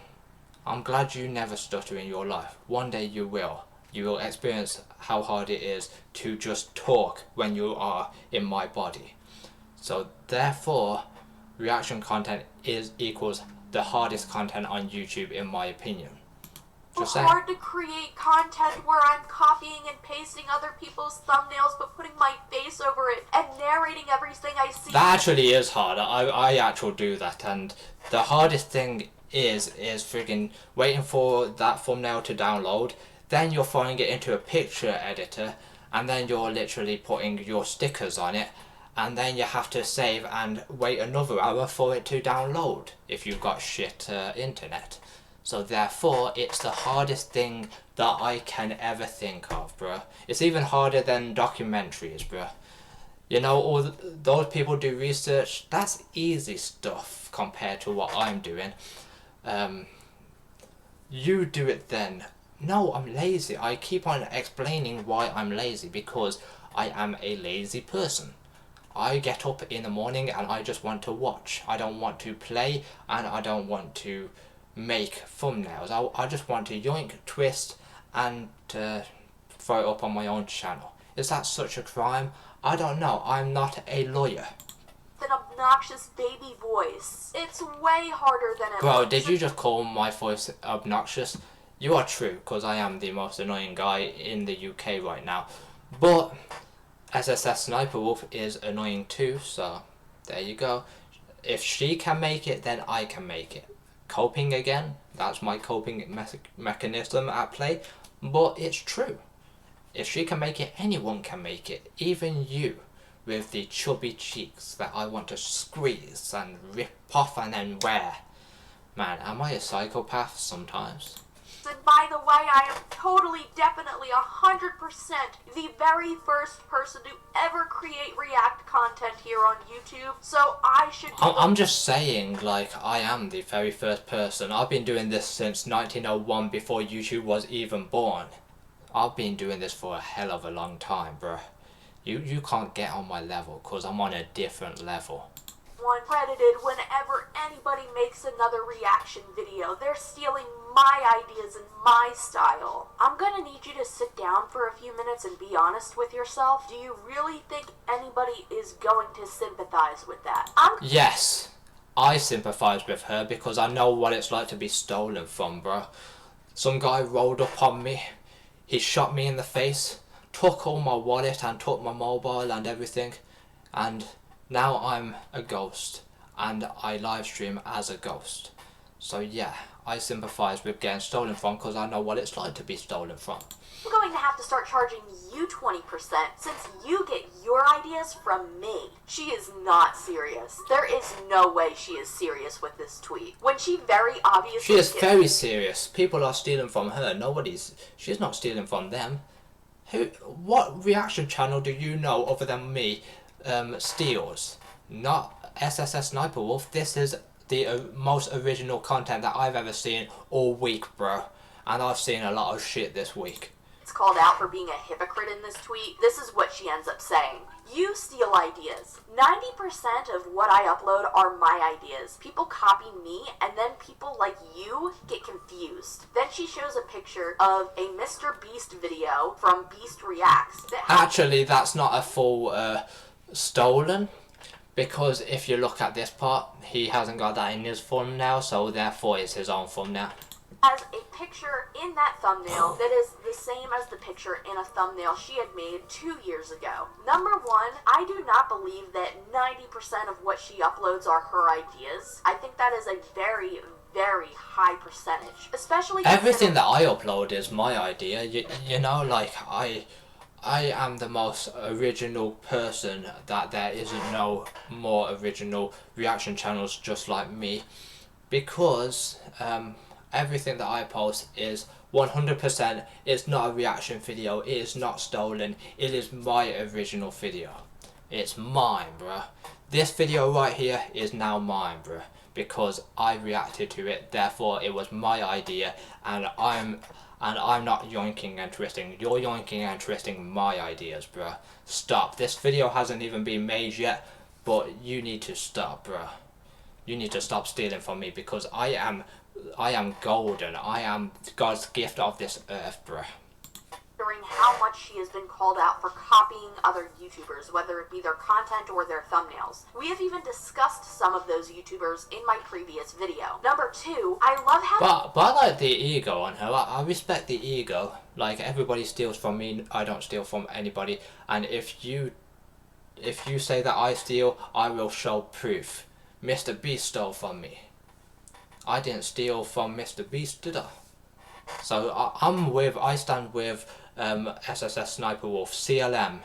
I'm glad you never stutter in your life. One day you will. You will experience how hard it is to just talk when you are in my body. So therefore, reaction content equals the hardest content on YouTube in my opinion. It's hard to create content where I'm copying and pasting other people's thumbnails but putting my face over it and narrating everything I see. That actually is hard. I actually do that, and the hardest thing is friggin' waiting for that thumbnail to download, then you're throwing it into a picture editor, and then you're literally putting your stickers on it, and then you have to save and wait another hour for it to download if you've got shit internet. So therefore, it's the hardest thing that I can ever think of, bruh. It's even harder than documentaries, bruh. You know, all those people do research. That's easy stuff compared to what I'm doing. You do it then. No, I'm lazy. I keep on explaining why I'm lazy because I am a lazy person. I get up in the morning and I just want to watch. I don't want to play and I don't want to make thumbnails. I just want to yoink, twist and throw it up on my own channel. Is that such a crime? I don't know. I'm not a lawyer. An obnoxious baby voice. It's way harder than it Bro, looks. did you just call my voice obnoxious? You are true, because I am the most annoying guy in the UK right now. But SSSniperWolf is annoying too, so there you go. If she can make it, then I can make it. Coping again, that's my coping mechanism at play, but it's true. If she can make it, anyone can make it, even you, with the chubby cheeks that I want to squeeze and rip off and then wear. Man, am I a psychopath sometimes? And by the way, I am totally, definitely, 100% the very first person to ever create React content here on YouTube, so I should... I'm just saying, like, I am the very first person. I've been doing this since 1901, before YouTube was even born. I've been doing this for a hell of a long time, bruh. You can't get on my level, because I'm on a different level. One credited whenever anybody makes another reaction video. They're stealing my ideas and my style. I'm gonna need you to sit down for a few minutes and be honest with yourself. Do you really think anybody is going to sympathize with that? Yes, I sympathise with her because I know what it's like to be stolen from, bro. Some guy rolled up on me. He shot me in the face, took all my wallet and took my mobile and everything, and now I'm a ghost and I live stream as a ghost. So yeah, I sympathise with getting stolen from because I know what it's like to be stolen from. I'm going to have to start charging you 20% since you get your ideas from me. She is not serious. There is no way she is serious with this tweet. When she very obviously... She is very serious. People are stealing from her. She's not stealing from them. What reaction channel do you know other than me steals? Not SSSniperWolf. This is the most original content that I've ever seen all week, bro. And I've seen a lot of shit this week. It's called out for being a hypocrite in this tweet. This is what she ends up saying. You steal ideas. 90% of what I upload are my ideas. People copy me, and then people like you get confused. Then she shows a picture of a Mr. Beast video from Beast Reacts. Actually, that's not a full stolen, because if you look at this part, he hasn't got that in his thumbnail, so therefore it's his own thumbnail. Has a picture in that thumbnail that is the same as the picture in a thumbnail she had made 2 years ago. Number one, I do not believe that 90% of what she uploads are her ideas. I think that is a very, very high percentage. Especially everything that I upload is my idea. You know, like I am the most original person that there isn't no more original reaction channels just like me, because everything that I post is 100%, it's not a reaction video, it is not stolen, it is my original video. It's mine, bruh. This video right here is now mine, bruh, because I reacted to it, therefore it was my idea, and I'm not yoinking and twisting. You're yoinking and twisting my ideas, bruh. Stop. This video hasn't even been made yet, but you need to stop, bruh. You need to stop stealing from me, because I am golden. I am God's gift of this earth, bruh. How much she has been called out for copying other YouTubers, whether it be their content or their thumbnails. We have even discussed some of those YouTubers in my previous video. Number two, I love how... But I like the ego on her. I respect the ego. Like, everybody steals from me, I don't steal from anybody. And if you say that I steal, I will show proof. Mr. Beast stole from me. I didn't steal from Mr. Beast, did I? So I stand with SSSniperWolf, CLM.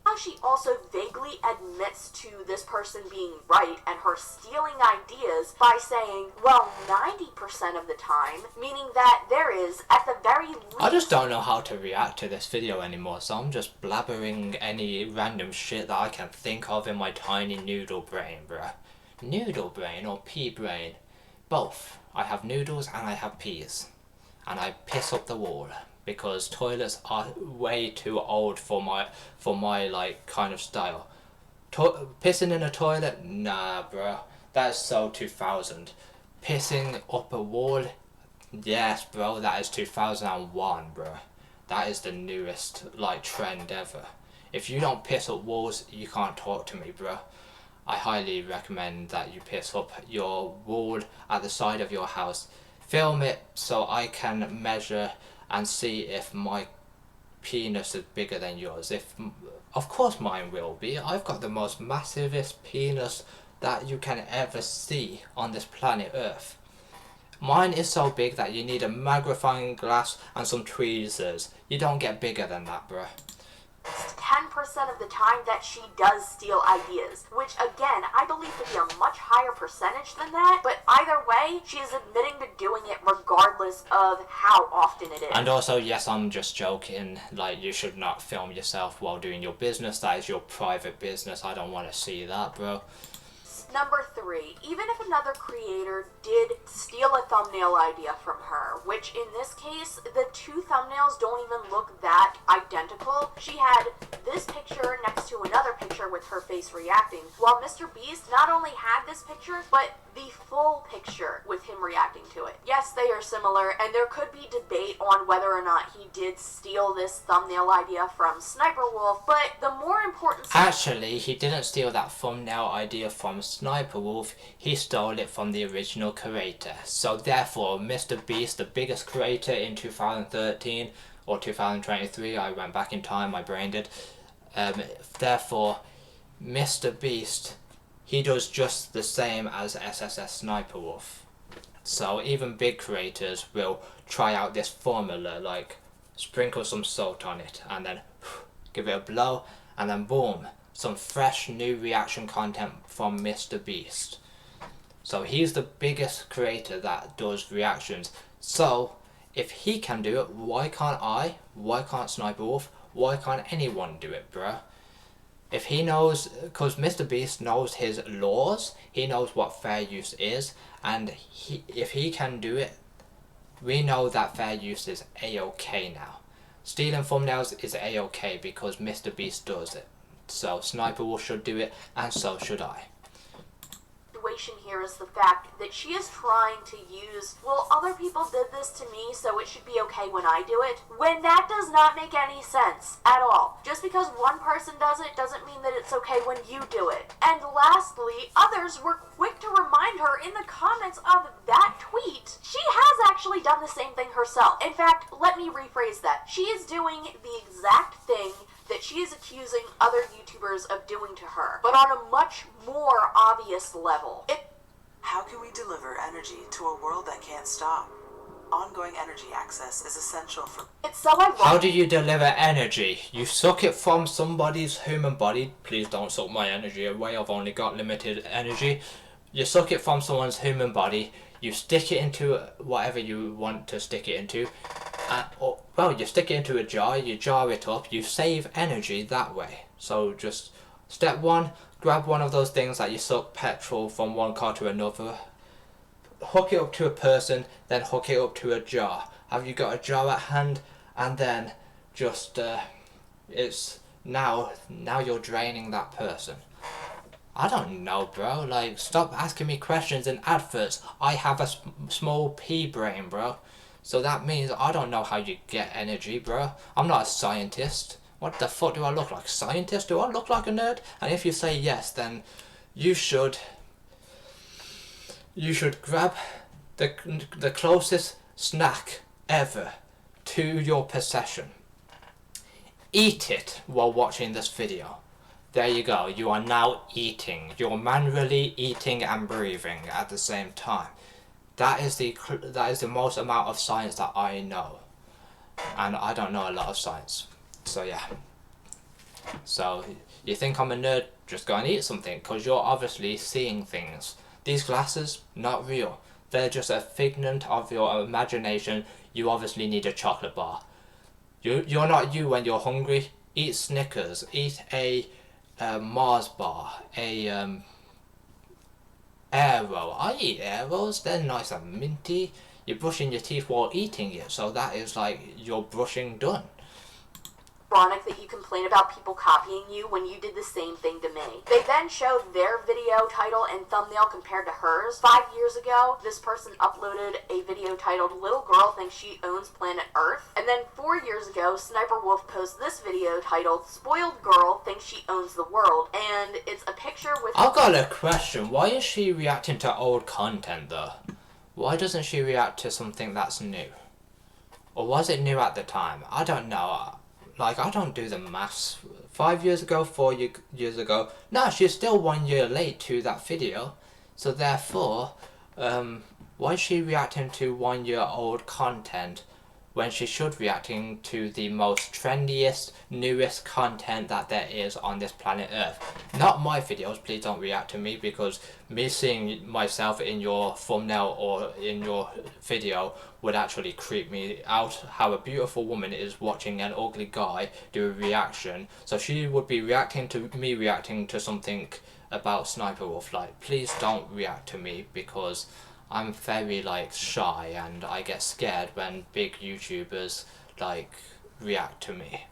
How she also vaguely admits to this person being right and her stealing ideas by saying, well, 90% of the time, meaning that there is, at the very least... I just don't know how to react to this video anymore, so I'm just blabbering any random shit that I can think of in my tiny noodle brain, bruh. Noodle brain or pea brain? Both. I have noodles and I have peas. And I piss up the wall, because toilets are way too old for my like kind of style. Pissing in a toilet? Nah, bro. That is so 2000. Pissing up a wall? Yes, bro. That is 2001, bro. That is the newest like trend ever. If you don't piss up walls, you can't talk to me, bro. I highly recommend that you piss up your wall at the side of your house. Film it so I can measure and see if my penis is bigger than yours. Of course mine will be. I've got the most massivest penis that you can ever see on this planet Earth. Mine is so big that you need a magnifying glass and some tweezers. You don't get bigger than that, bruh. 10% of the time that she does steal ideas, which again, I believe to be a much higher percentage than that, but either way, she is admitting to doing it regardless of how often it is. And also, yes, I'm just joking, like, you should not film yourself while doing your business. That is your private business. I don't want to see that, bro. Number 3, even if another creator did steal a thumbnail idea from her, which in this case, the 2 thumbnails don't even look that identical. She had this picture next to another picture with her face reacting, while Mr. Beast not only had this picture, but the full picture with him reacting to it. Yes, they are similar, and there could be debate on whether or not he did steal this thumbnail idea from SSSniperWolf, but the more important... Actually, he didn't steal that thumbnail idea from SSSniperWolf, he stole it from the original creator. So therefore, Mr. Beast, the biggest creator in 2013 or 2023, I went back in time, my brain did. Therefore, Mr. Beast, he does just the same as SSSniperWolf. So even big creators will try out this formula, like sprinkle some salt on it and then give it a blow, and then boom, some fresh new reaction content from Mr. Beast. So he's the biggest creator that does reactions. So if he can do it, why can't I? Why can't SSSniperWolf? Why can't anyone do it, bruh? If he knows, because Mr. Beast knows his laws, he knows what fair use is, and if he can do it, we know that fair use is a-okay now. Stealing thumbnails is a-okay because Mr. Beast does it. So SSSniperWolf should do it, and so should I. Situation here is the fact that she is trying to use, well, other people did this to me, so it should be okay when I do it, when that does not make any sense at all. Just because one person does it doesn't mean that it's okay when you do it. And lastly, others were quick to remind her in the comments of that tweet, she has actually done the same thing herself. In fact, let me rephrase that. She is doing the exact thing that she is accusing other YouTubers of doing to her, but on a much more obvious level. How can we deliver energy to a world that can't stop? Ongoing energy access is essential for... It's so ironic. How do you deliver energy? You suck it from somebody's human body. Please don't suck my energy away, I've only got limited energy. You suck it from someone's human body, you stick it into whatever you want to stick it into, well, you stick it into a jar, you jar it up, you save energy that way. So just step 1, grab one of those things that you suck petrol from one car to another, hook it up to a person, then hook it up to a jar. Have you got a jar at hand? And then just it's now you're draining that person. I don't know, bro. Like, stop asking me questions in adverts. I have a small pea brain, bro. So that means I don't know how you get energy, bro. I'm not a scientist. What the fuck do I look like? Scientist? Do I look like a nerd? And if you say yes, then you should grab the closest snack ever to your possession. Eat it while watching this video. There you go. You are now eating. You're manually eating and breathing at the same time. That is the most amount of science that I know, and I don't know a lot of science. So yeah. So you think I'm a nerd? Just go and eat something, because you're obviously seeing things. These glasses, not real. They're just a figment of your imagination. You obviously need a chocolate bar. You're not you when you're hungry. Eat Snickers. Eat a Mars bar. A Aero. I eat Aeros. They're nice and minty. You're brushing your teeth while eating it, so that is like your brushing done. ironic that you complain about people copying you when you did the same thing to me. They then showed their video title and thumbnail compared to hers. 5 years ago, this person uploaded a video titled Little Girl Thinks She Owns Planet Earth. And then 4 years ago, Sniper Wolf posted this video titled Spoiled Girl Thinks She Owns the World. And it's a picture with... I've got a question. Why is she reacting to old content though? Why doesn't she react to something that's new? Or was it new at the time? I don't know. Like, I don't do the maths. 5 years ago, 4 years ago. No, she's still 1 year late to that video. So therefore, why is she reacting to 1 year old content when she should be reacting to the most trendiest, newest content that there is on this planet Earth? Not my videos, please don't react to me, because me seeing myself in your thumbnail or in your video would actually creep me out. How a beautiful woman is watching an ugly guy do a reaction, so she would be reacting to me reacting to something about Sniper Wolf. Like, please don't react to me, because I'm very like shy and I get scared when big YouTubers like react to me.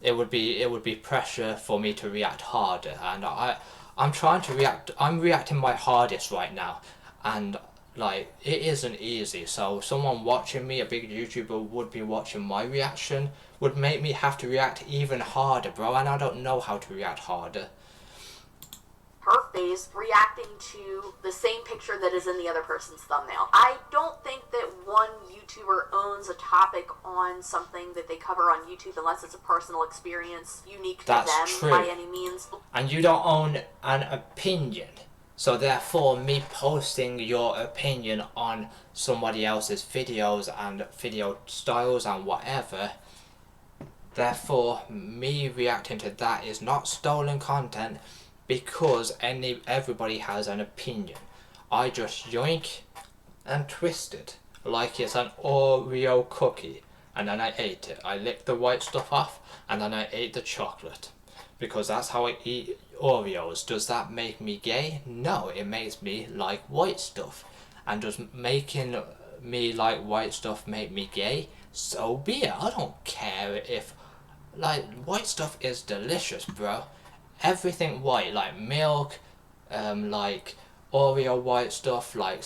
It would be pressure for me to react harder, and I'm trying to react. I'm reacting my hardest right now, and like, it isn't easy. So someone watching me, a big YouTuber, would be watching my reaction, would make me have to react even harder, bro, and I don't know how to react harder. Her face reacting to the same picture that is in the other person's thumbnail. I don't think that one YouTuber owns a topic on something that they cover on YouTube unless it's a personal experience unique to them true. By any means. And you don't own an opinion. So therefore, me posting your opinion on somebody else's videos and video styles and whatever, therefore, me reacting to that is not stolen content, because everybody has an opinion. I just yoink and twist it like it's an Oreo cookie, and then I ate it. I licked the white stuff off, and then I ate the chocolate, because that's how I eat Oreos. Does that make me gay? No, it makes me like white stuff. And does making me like white stuff make me gay? So be it. I don't care if, like, white stuff is delicious, bro. Everything white, like milk, like Oreo white stuff, like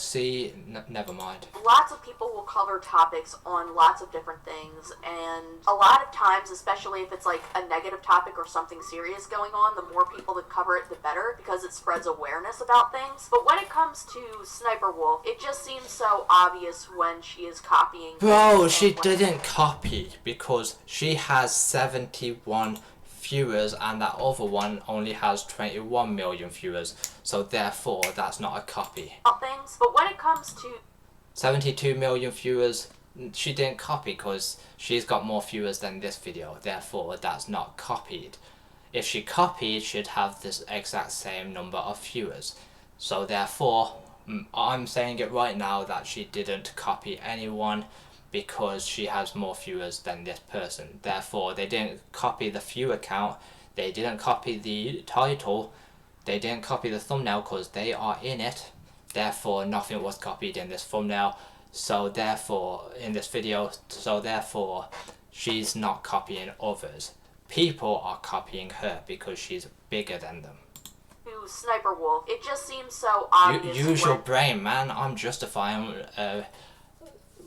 never mind. Lots of people will cover topics on lots of different things, and a lot of times, especially if it's like a negative topic or something serious going on, the more people that cover it, the better, because it spreads awareness about things. But when it comes to Sniper Wolf, it just seems so obvious when she is copying. Bro, she didn't copy, because she has 71 viewers and that other one only has 21 million viewers, so therefore that's not a copy. Things, but when it comes to 72 million viewers, she didn't copy, because she's got more viewers than this video, therefore that's not copied. If she copied, she'd have this exact same number of viewers, so therefore I'm saying it right now that she didn't copy anyone, because she has more viewers than this person. Therefore, they didn't copy the viewer count, they didn't copy the title, they didn't copy the thumbnail because they are in it. Therefore, nothing was copied in this thumbnail. So therefore, in this video, so therefore, she's not copying others. People are copying her because she's bigger than them. Sniper Wolf, it just seems so obvious. Use your brain, man. I'm justifying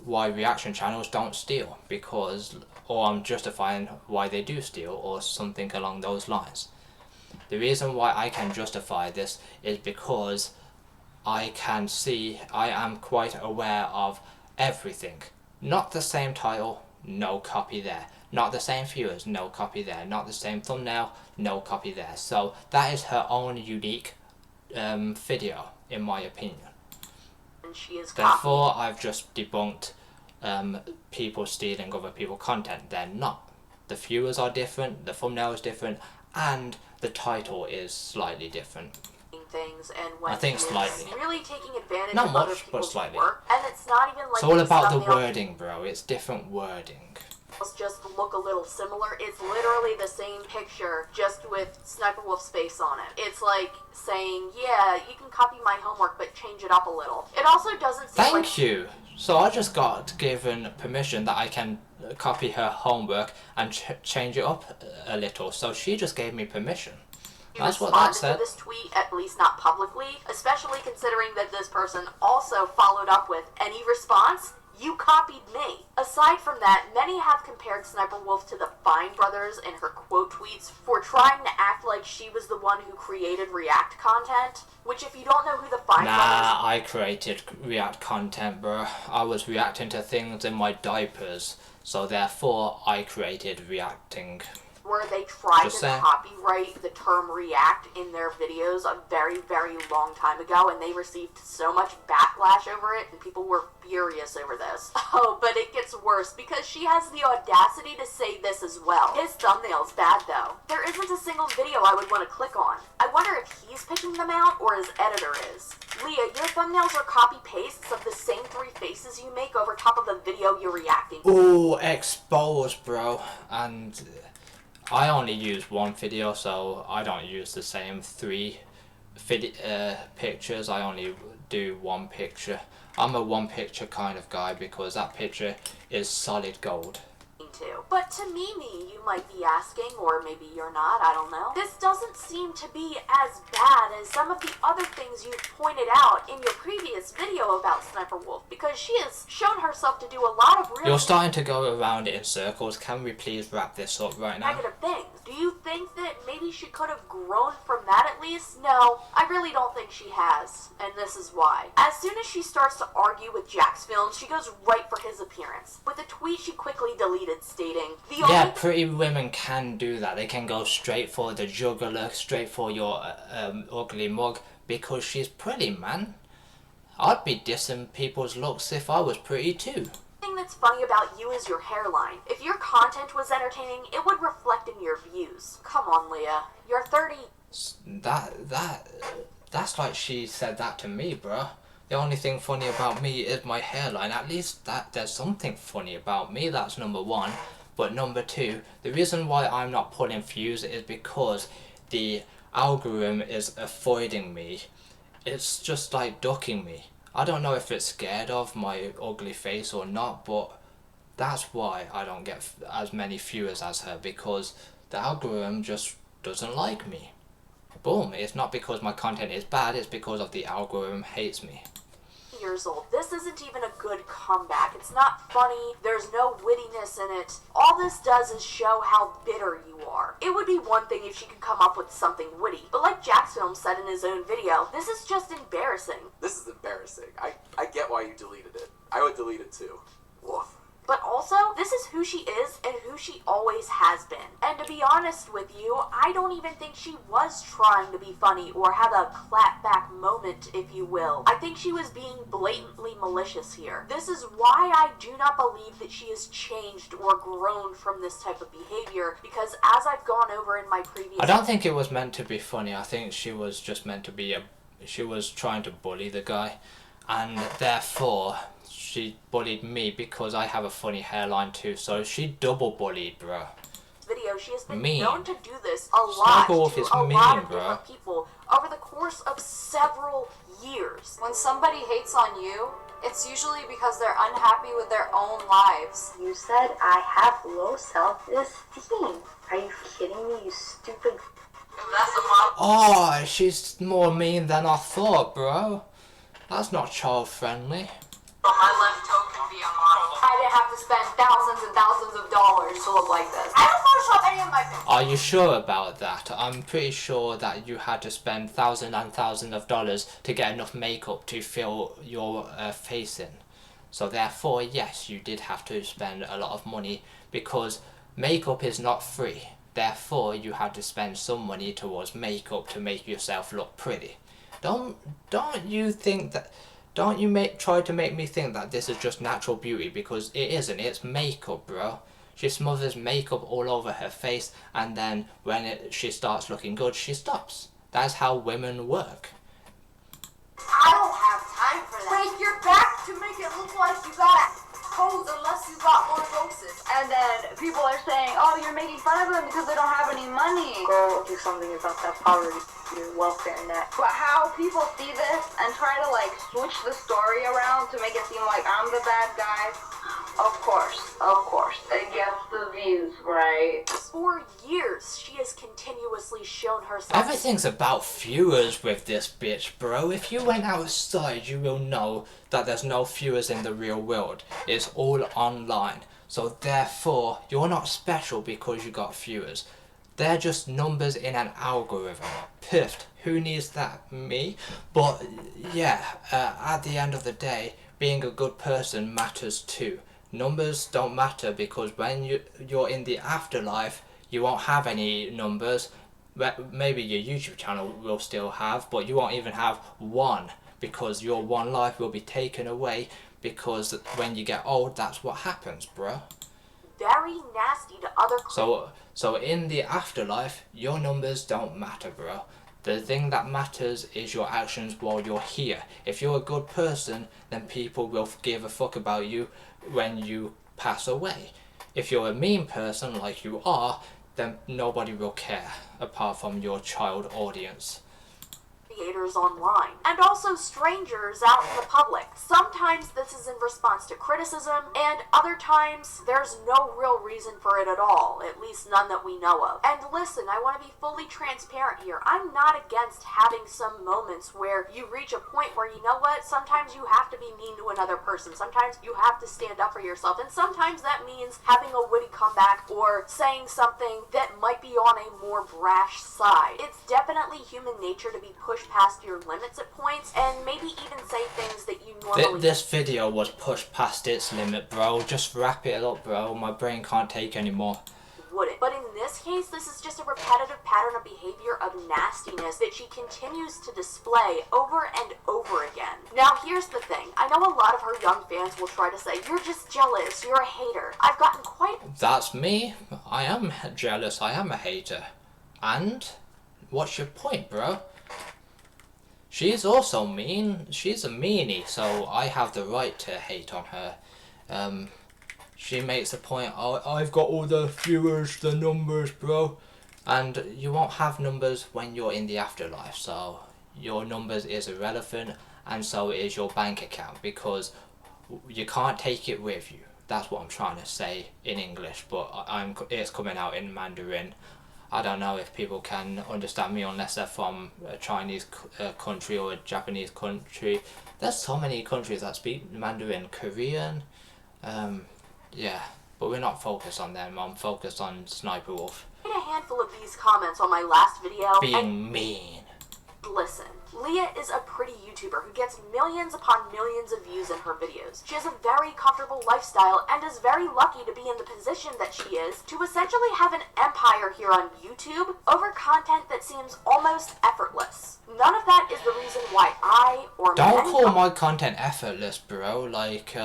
why reaction channels don't steal, or I'm justifying why they do steal, or something along those lines. The reason why I can justify this is because I am quite aware of everything. Not the same title, no copy there. Not the same viewers, no copy there. Not the same thumbnail, no copy there. So that is her own unique video, in my opinion. She is Therefore, I've just debunked people stealing other people's content. They're not. The viewers are different, the thumbnail is different, and the title is slightly different. Things, and when I think slightly. Really taking advantage not of much, other but people's slightly. work, and it's not even like it's all about the thumbnail wording, bro. It's different wording. Just look a little similar. It's literally the same picture, just with Sniper Wolf's face on it. It's like saying, yeah, you can copy my homework, but change it up a little. It also doesn't seem Thank you. So I just got given permission that I can copy her homework and change it up a little. So she just gave me permission. That's what that said. To this tweet, at least not publicly, especially considering that this person also followed up with, any response? You copied me. Aside from that, many have compared SniperWolf to the Fine brothers in her quote tweets for trying to act like she was the one who created React content, which if you don't know who the Fine brothers... Nah, I created React content, bro. I was reacting to things in my diapers, so therefore I created reacting. Where they tried Just to saying. copyright the term react in their videos a very, very long time ago, and they received so much backlash over it, and people were furious over this. Oh, but it gets worse, because she has the audacity to say this as well. His thumbnail's bad, though. There isn't a single video I would want to click on. I wonder if he's picking them out, or his editor is. Leah, your thumbnails are copy-pastes of the same 3 faces you make over top of the video you're reacting to. Ooh, exposed, bro. And... I only use one video, so I don't use the same 3 pictures. I only do 1 picture. I'm a 1 picture kind of guy because that picture is solid gold. But to Mimi, you might be asking, or maybe you're not, I don't know. This doesn't seem to be as bad as some of the other things you've pointed out in your previous video about SniperWolf, because she has shown herself to do a lot of really You're starting to go around it in circles. Can we please wrap this up right now? negative things. Do you think that maybe she could have grown from that at least? No, I really don't think she has, and this is why. As soon as she starts to argue with Jack's film, she goes right for his appearance. With a tweet she quickly deleted stating, Yeah, pretty women can do that. They can go straight for the jugular, straight for your ugly mug, because she's pretty, man. I'd be dissing people's looks if I was pretty too. The thing that's funny about you is your hairline. If your content was entertaining, it would reflect in your views. Come on, Leah. You're 30. That's like she said that to me, bruh. The only thing funny about me is my hairline. At least that there's something funny about me. That's number 1. But number 2, the reason why I'm not pulling views is because the algorithm is avoiding me. It's just like ducking me. I don't know if it's scared of my ugly face or not, but that's why I don't get as many viewers as her, because the algorithm just doesn't like me. Boom, it's not because my content is bad, it's because of the algorithm hates me. Years old. This isn't even a good comeback. It's not funny. There's no wittiness in it. All this does is show how bitter you are. It would be one thing if she could come up with something witty, but like Jack's film said in his own video, this is just embarrassing. This is embarrassing. I get why you deleted it. I would delete it too. Woof. But also, this is who she is and who she always has been. And to be honest with you, I don't even think she was trying to be funny or have a clapback moment, if you will. I think she was being blatantly malicious here. This is why I do not believe that she has changed or grown from this type of behavior, because as I've gone over in my previous... I don't think it was meant to be funny. I think she was just meant to be she was trying to bully the guy, and therefore she bullied me because I have a funny hairline too, so she double bullied, bro. Video, she has been Mean. known to do this a lot SniperWolf to is a mean, lot of bro. different people over the course of several years. When somebody hates on you, it's usually because they're unhappy with their own lives. You said I have low self-esteem. Are you kidding me, you stupid... Oh, she's more mean than I thought, bro. That's not child friendly. My left toe can be unlocked. I didn't have to spend thousands and thousands of dollars to look like this. I don't Photoshop any of my pictures. Are you sure about that? I'm pretty sure that you had to spend thousands and thousands of dollars to get enough makeup to fill your face in. So therefore, yes, you did have to spend a lot of money, because makeup is not free. Therefore, you had to spend some money towards makeup to make yourself look pretty. Don't you think that... Don't you try to make me think that this is just natural beauty, because it isn't. It's makeup, bro. She smothers makeup all over her face, and then when she starts looking good, she stops. That's how women work. I don't have time for that. Break your back to make it look like you got toes unless you got lordosis. And then people are saying, oh, you're making fun of them because they don't have any money. Go do something about that poverty. your welfare net. But how people see this and try to like switch the story around to make it seem like I'm the bad guy. Of course. It gets the views, right? For years, she has continuously shown herself. Everything's about viewers with this bitch, bro. If you went outside, you will know that there's no viewers in the real world. It's all online. So therefore, you're not special because you got viewers. They're just numbers in an algorithm. Piffed. Who needs that? Me? But yeah, at the end of the day, being a good person matters too. Numbers don't matter because when you're in the afterlife, you won't have any numbers. Maybe your YouTube channel will still have, but you won't even have one because your one life will be taken away because when you get old, that's what happens, bro. Very nasty to other. So in the afterlife, your numbers don't matter, bro. The thing that matters is your actions while you're here. If you're a good person, then people will give a fuck about you when you pass away. If you're a mean person like you are, then nobody will care apart from your child audience. Creators online, and also strangers out in the public. Sometimes this is in response to criticism, and other times there's no real reason for it at all, at least none that we know of. And listen, I want to be fully transparent here. I'm not against having some moments where you reach a point where, you know what, sometimes you have to be mean to another person, sometimes you have to stand up for yourself, and sometimes that means having a witty comeback or saying something that might be on a more brash side. It's definitely human nature to be pushed past your limits at points, and maybe even say things that you normally... This video was pushed past its limit, bro. Just wrap it up, bro. My brain can't take anymore. Wouldn't. But in this case, this is just a repetitive pattern of behavior of nastiness that she continues to display over and over again. Now, here's the thing. I know a lot of her young fans will try to say, you're just jealous, you're a hater. I've gotten quite... That's me. I am jealous. I am a hater. And? What's your point, bro? She's also mean. She's a meanie, so I have the right to hate on her. She makes a point, oh, I've got all the viewers, the numbers, bro. And you won't have numbers when you're in the afterlife, so your numbers is irrelevant, and so is your bank account, because you can't take it with you. That's what I'm trying to say in English, but it's coming out in Mandarin. I don't know if people can understand me unless they're from a Chinese country or a Japanese country. There's so many countries that speak Mandarin, Korean, yeah, but we're not focused on them. I'm focused on SSSniperWolf. I made a handful of these comments on my last video. Being mean. Listen, Leah is a pretty YouTuber who gets millions upon millions of views in her videos. She has a very comfortable lifestyle and is very lucky to be in the position that she is to essentially have an empire here on YouTube over content that seems almost effortless. None of that is the reason why I or Don't call my content effortless, bro. Like,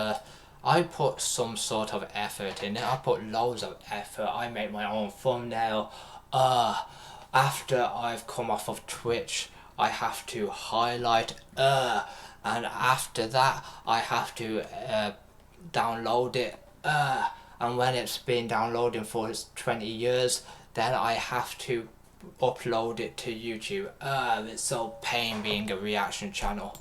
I put some sort of effort in it. I put loads of effort. I make my own thumbnail. After I've come off of Twitch, I have to highlight, and after that, I have to download it, and when it's been downloading for 20 years, then I have to upload it to YouTube. It's so pain being a reaction channel.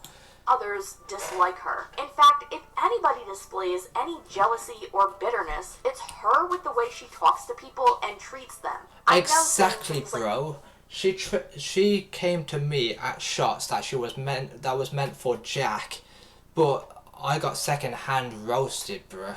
Others dislike her. In fact, if anybody displays any jealousy or bitterness, it's her with the way she talks to people and treats them. Exactly, bro. She came to me at shots that was meant for Jack, but I got second-hand roasted, bruh.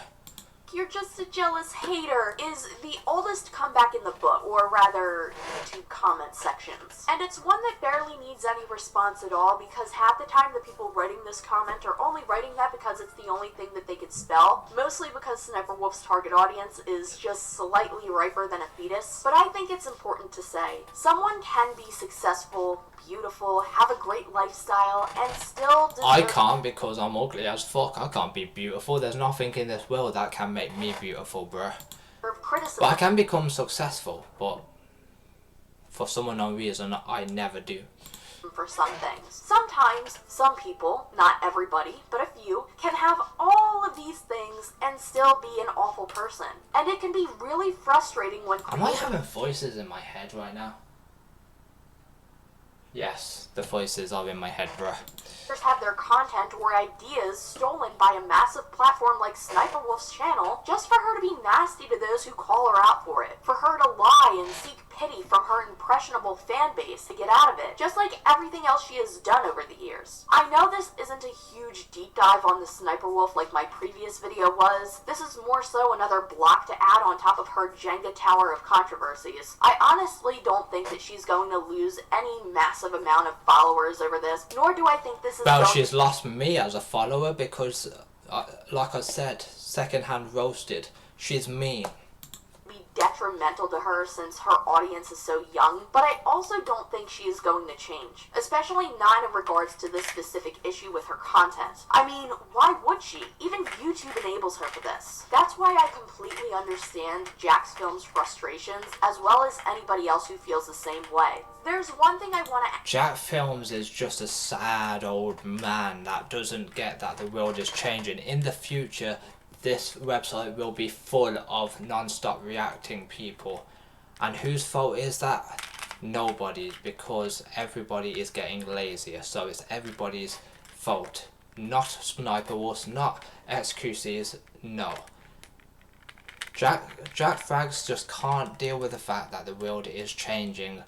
You're just a jealous hater is the oldest comeback in the book, or rather, YouTube comment sections. And it's one that barely needs any response at all, because half the time the people writing this comment are only writing that because it's the only thing that they could spell, mostly because SSSniperWolf's target audience is just slightly riper than a fetus. But I think it's important to say, someone can be successful, beautiful, have a great lifestyle, and still deserve... I can't because I'm ugly as fuck. I can't be beautiful. There's nothing in this world that can make me beautiful, bruh. criticism. But I can become successful, but for some unknown reason, I never do. For some things. Sometimes, some people, not everybody, but a few, can have all of these things and still be an awful person. And it can be really frustrating when... Am I having voices in my head right now? Yes, the voices are in my head, bruh. Have their content or ideas stolen by a massive platform like SniperWolf's channel just for her to be nasty to those who call her out for it. For her to lie and seek pity from her impressionable fan base to get out of it, just like everything else she has done over the years. I know this isn't a huge deep dive on the SniperWolf like my previous video was. This is more so another block to add on top of her Jenga tower of controversies. I honestly don't think that she's going to lose any massive amount of followers over this, nor do I think this is Well, she's lost me as a follower because, like I said, secondhand roasted. She's mean. Be detrimental to her since her audience is so young, but I also don't think she is going to change, especially not in regards to this specific issue with her content. I mean, why would she? Even YouTube enables her for this. That's why I completely understand Jax Film's frustrations, as well as anybody else who feels the same way. There's one thing I want to... Jack Films is just a sad old man that doesn't get that the world is changing. In the future, this website will be full of non-stop reacting people. And whose fault is that? Nobody's, because everybody is getting lazier. So it's everybody's fault. Not SniperWolf's, not XQC's, no. Jack Frags just can't deal with the fact that the world is changing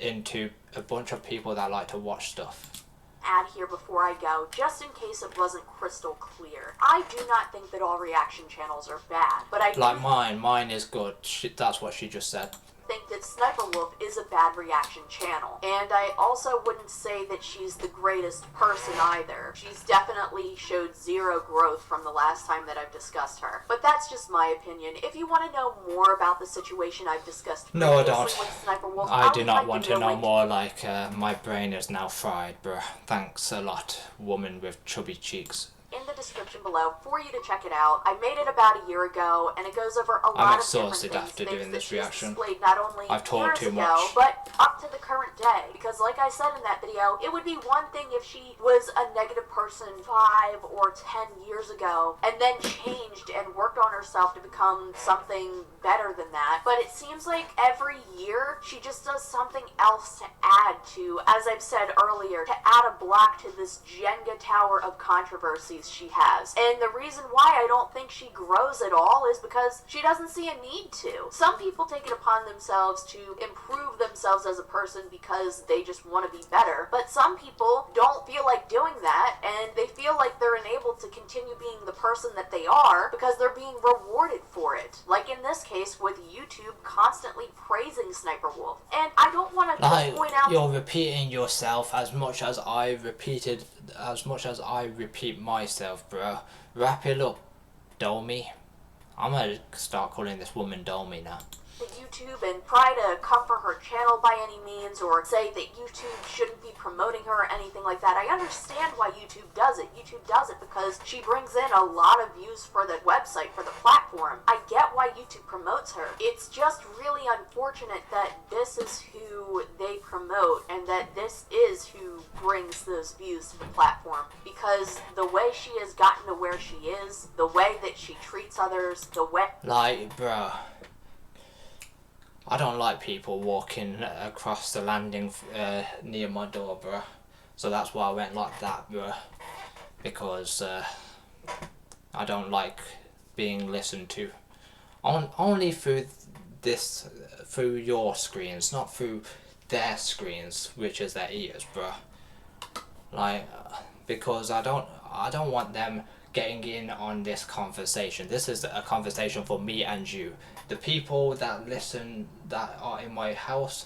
into a bunch of people that like to watch stuff. Add here before I go, just in case it wasn't crystal clear. I do not think that all reaction channels are bad, but I like mine is good. That's what she just said. Think that SniperWolf is a bad reaction channel, and I also wouldn't say that she's the greatest person either. She's definitely showed zero growth from the last time that I've discussed her, but that's just my opinion. If you want to know more about the situation I've discussed no, I don't. with SniperWolf, I do not want to know more. Like my brain is now fried, bruh. Thanks a lot, woman with chubby cheeks. In the description below for you to check it out. I made it about a year ago, and it goes over a lot of I'm different exhausted things, after doing this reaction. Not only I've talked too years ago, much. but up to the current day. Because like I said in that video, it would be one thing if she was a negative person 5 or 10 years ago, and then changed and worked on herself to become something better than that. But it seems like every year, she just does something else to add to, as I've said earlier, to add a block to this Jenga tower of controversies she has. And the reason why I don't think she grows at all is because she doesn't see a need to. Some people take it upon themselves to improve themselves as a person because they just want to be better. But some people don't feel like doing that, and they feel like they're enabled to continue being the person that they are because they're being rewarded for it. Like in this case with YouTube constantly praising SniperWolf. And I don't want to point out... You're repeating yourself as much as I repeat myself, bro. Wrap it up, Dolmy. I'm gonna start calling this woman Dolmy now. YouTube and try to cover her channel by any means, or say that YouTube shouldn't be promoting her or anything like that. I understand why YouTube does it. YouTube does it because she brings in a lot of views for the website, for the platform. I get why YouTube promotes her. It's just really unfortunate that this is who they promote and that this is who brings those views to the platform, because the way she has gotten to where she is, the way that she treats others, the way... Like, bruh, I don't like people walking across the landing near my door, bruh. So that's why I went like that, bruh. Because I don't like being listened to. Only through through your screens, not through their screens, which is their ears, bruh. Like, because I don't want them getting in on this conversation. This is a conversation for me and you. The people that listen, that are in my house,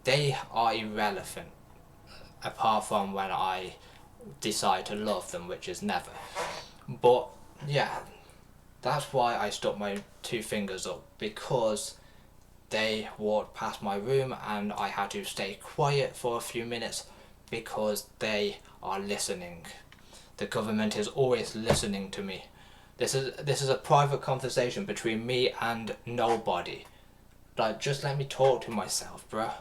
they are irrelevant, apart from when I decide to love them, which is never. But yeah, that's why I stuck my 2 fingers up, because they walked past my room and I had to stay quiet for a few minutes because they are listening. The government is always listening to me. This is a private conversation between me and nobody. Like, just let me talk to myself, bruh.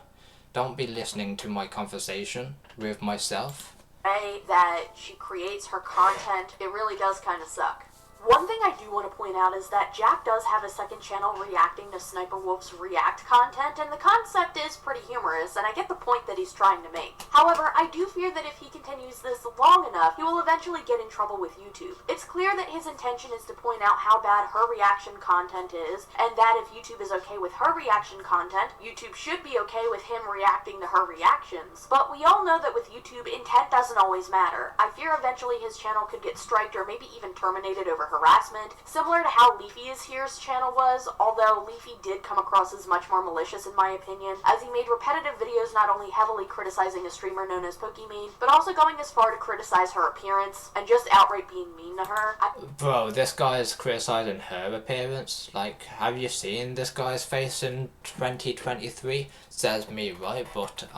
Don't be listening to my conversation with myself. That she creates her content, it really does kind of suck. One thing I do want to point out is that Jack does have a second channel reacting to Sniper Wolf's React content, and the concept is pretty humorous, and I get the point that he's trying to make. However, I do fear that if he continues this long enough, he will eventually get in trouble with YouTube. It's clear that his intention is to point out how bad her reaction content is, and that if YouTube is okay with her reaction content, YouTube should be okay with him reacting to her reactions. But we all know that with YouTube, intent doesn't always matter. I fear eventually his channel could get striked or maybe even terminated over harassment, similar to how Leafy is Here's channel was, although Leafy did come across as much more malicious in my opinion, as he made repetitive videos not only heavily criticizing a streamer known as Pokimane, but also going as far to criticize her appearance, and just outright being mean to her. Bro, this guy is criticizing her appearance. Like, have you seen this guy's face in 2023? Says me, right? But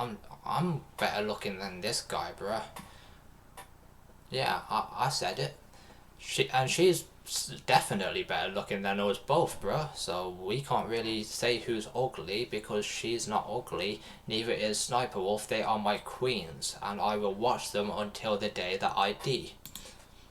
I'm better looking than this guy, bruh. Yeah, I said it. She's definitely better looking than us both, bruh. So we can't really say who's ugly because she's not ugly. Neither is Sniper Wolf. They are my queens, and I will watch them until the day that I die.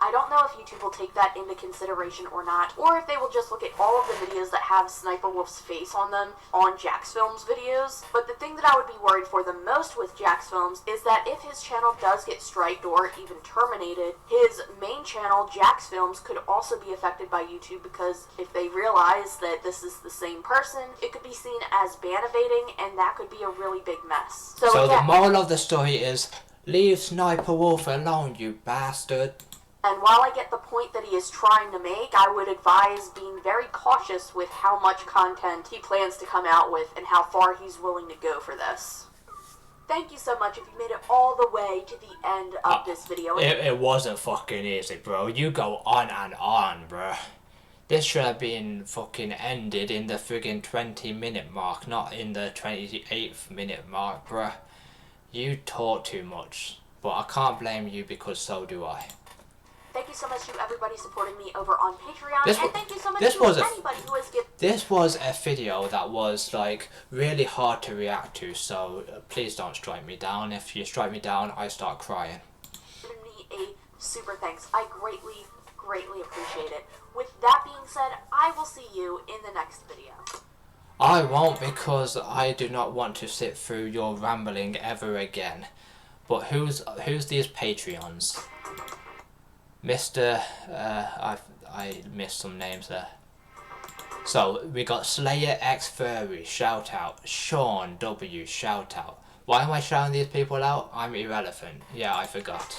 I don't know if YouTube will take that into consideration or not, or if they will just look at all of the videos that have Sniper Wolf's face on them on Jax Films videos. But the thing that I would be worried for the most with Jax Films is that if his channel does get striked or even terminated, his main channel, Jax Films, could also be affected by YouTube, because if they realize that this is the same person, it could be seen as ban evading, and that could be a really big mess. So again, the moral of the story is, leave Sniper Wolf alone, you bastard. and while I get the point that he is trying to make, I would advise being very cautious with how much content he plans to come out with and how far he's willing to go for this. Thank you so much if you made it all the way to the end of this video. It wasn't fucking easy, bro. You go on and on, bro. This should have been fucking ended in the friggin' 20-minute mark, not in the 28th minute mark, bro. You talk too much, but I can't blame you because so do I. Thank you so much to everybody supporting me over on Patreon, and thank you so much to anybody who has given... This was a video that was, like, really hard to react to, so please don't strike me down. If you strike me down, I start crying. ...me a super thanks. I greatly, greatly appreciate it. With that being said, I will see you in the next video. I won't, because I do not want to sit through your rambling ever again. But who's these Patreons? Mr. I missed some names there. So we got Slayer X Furry, shout out. Sean W, shout out. Why am I shouting these people out? I'm irrelevant. Yeah, I forgot.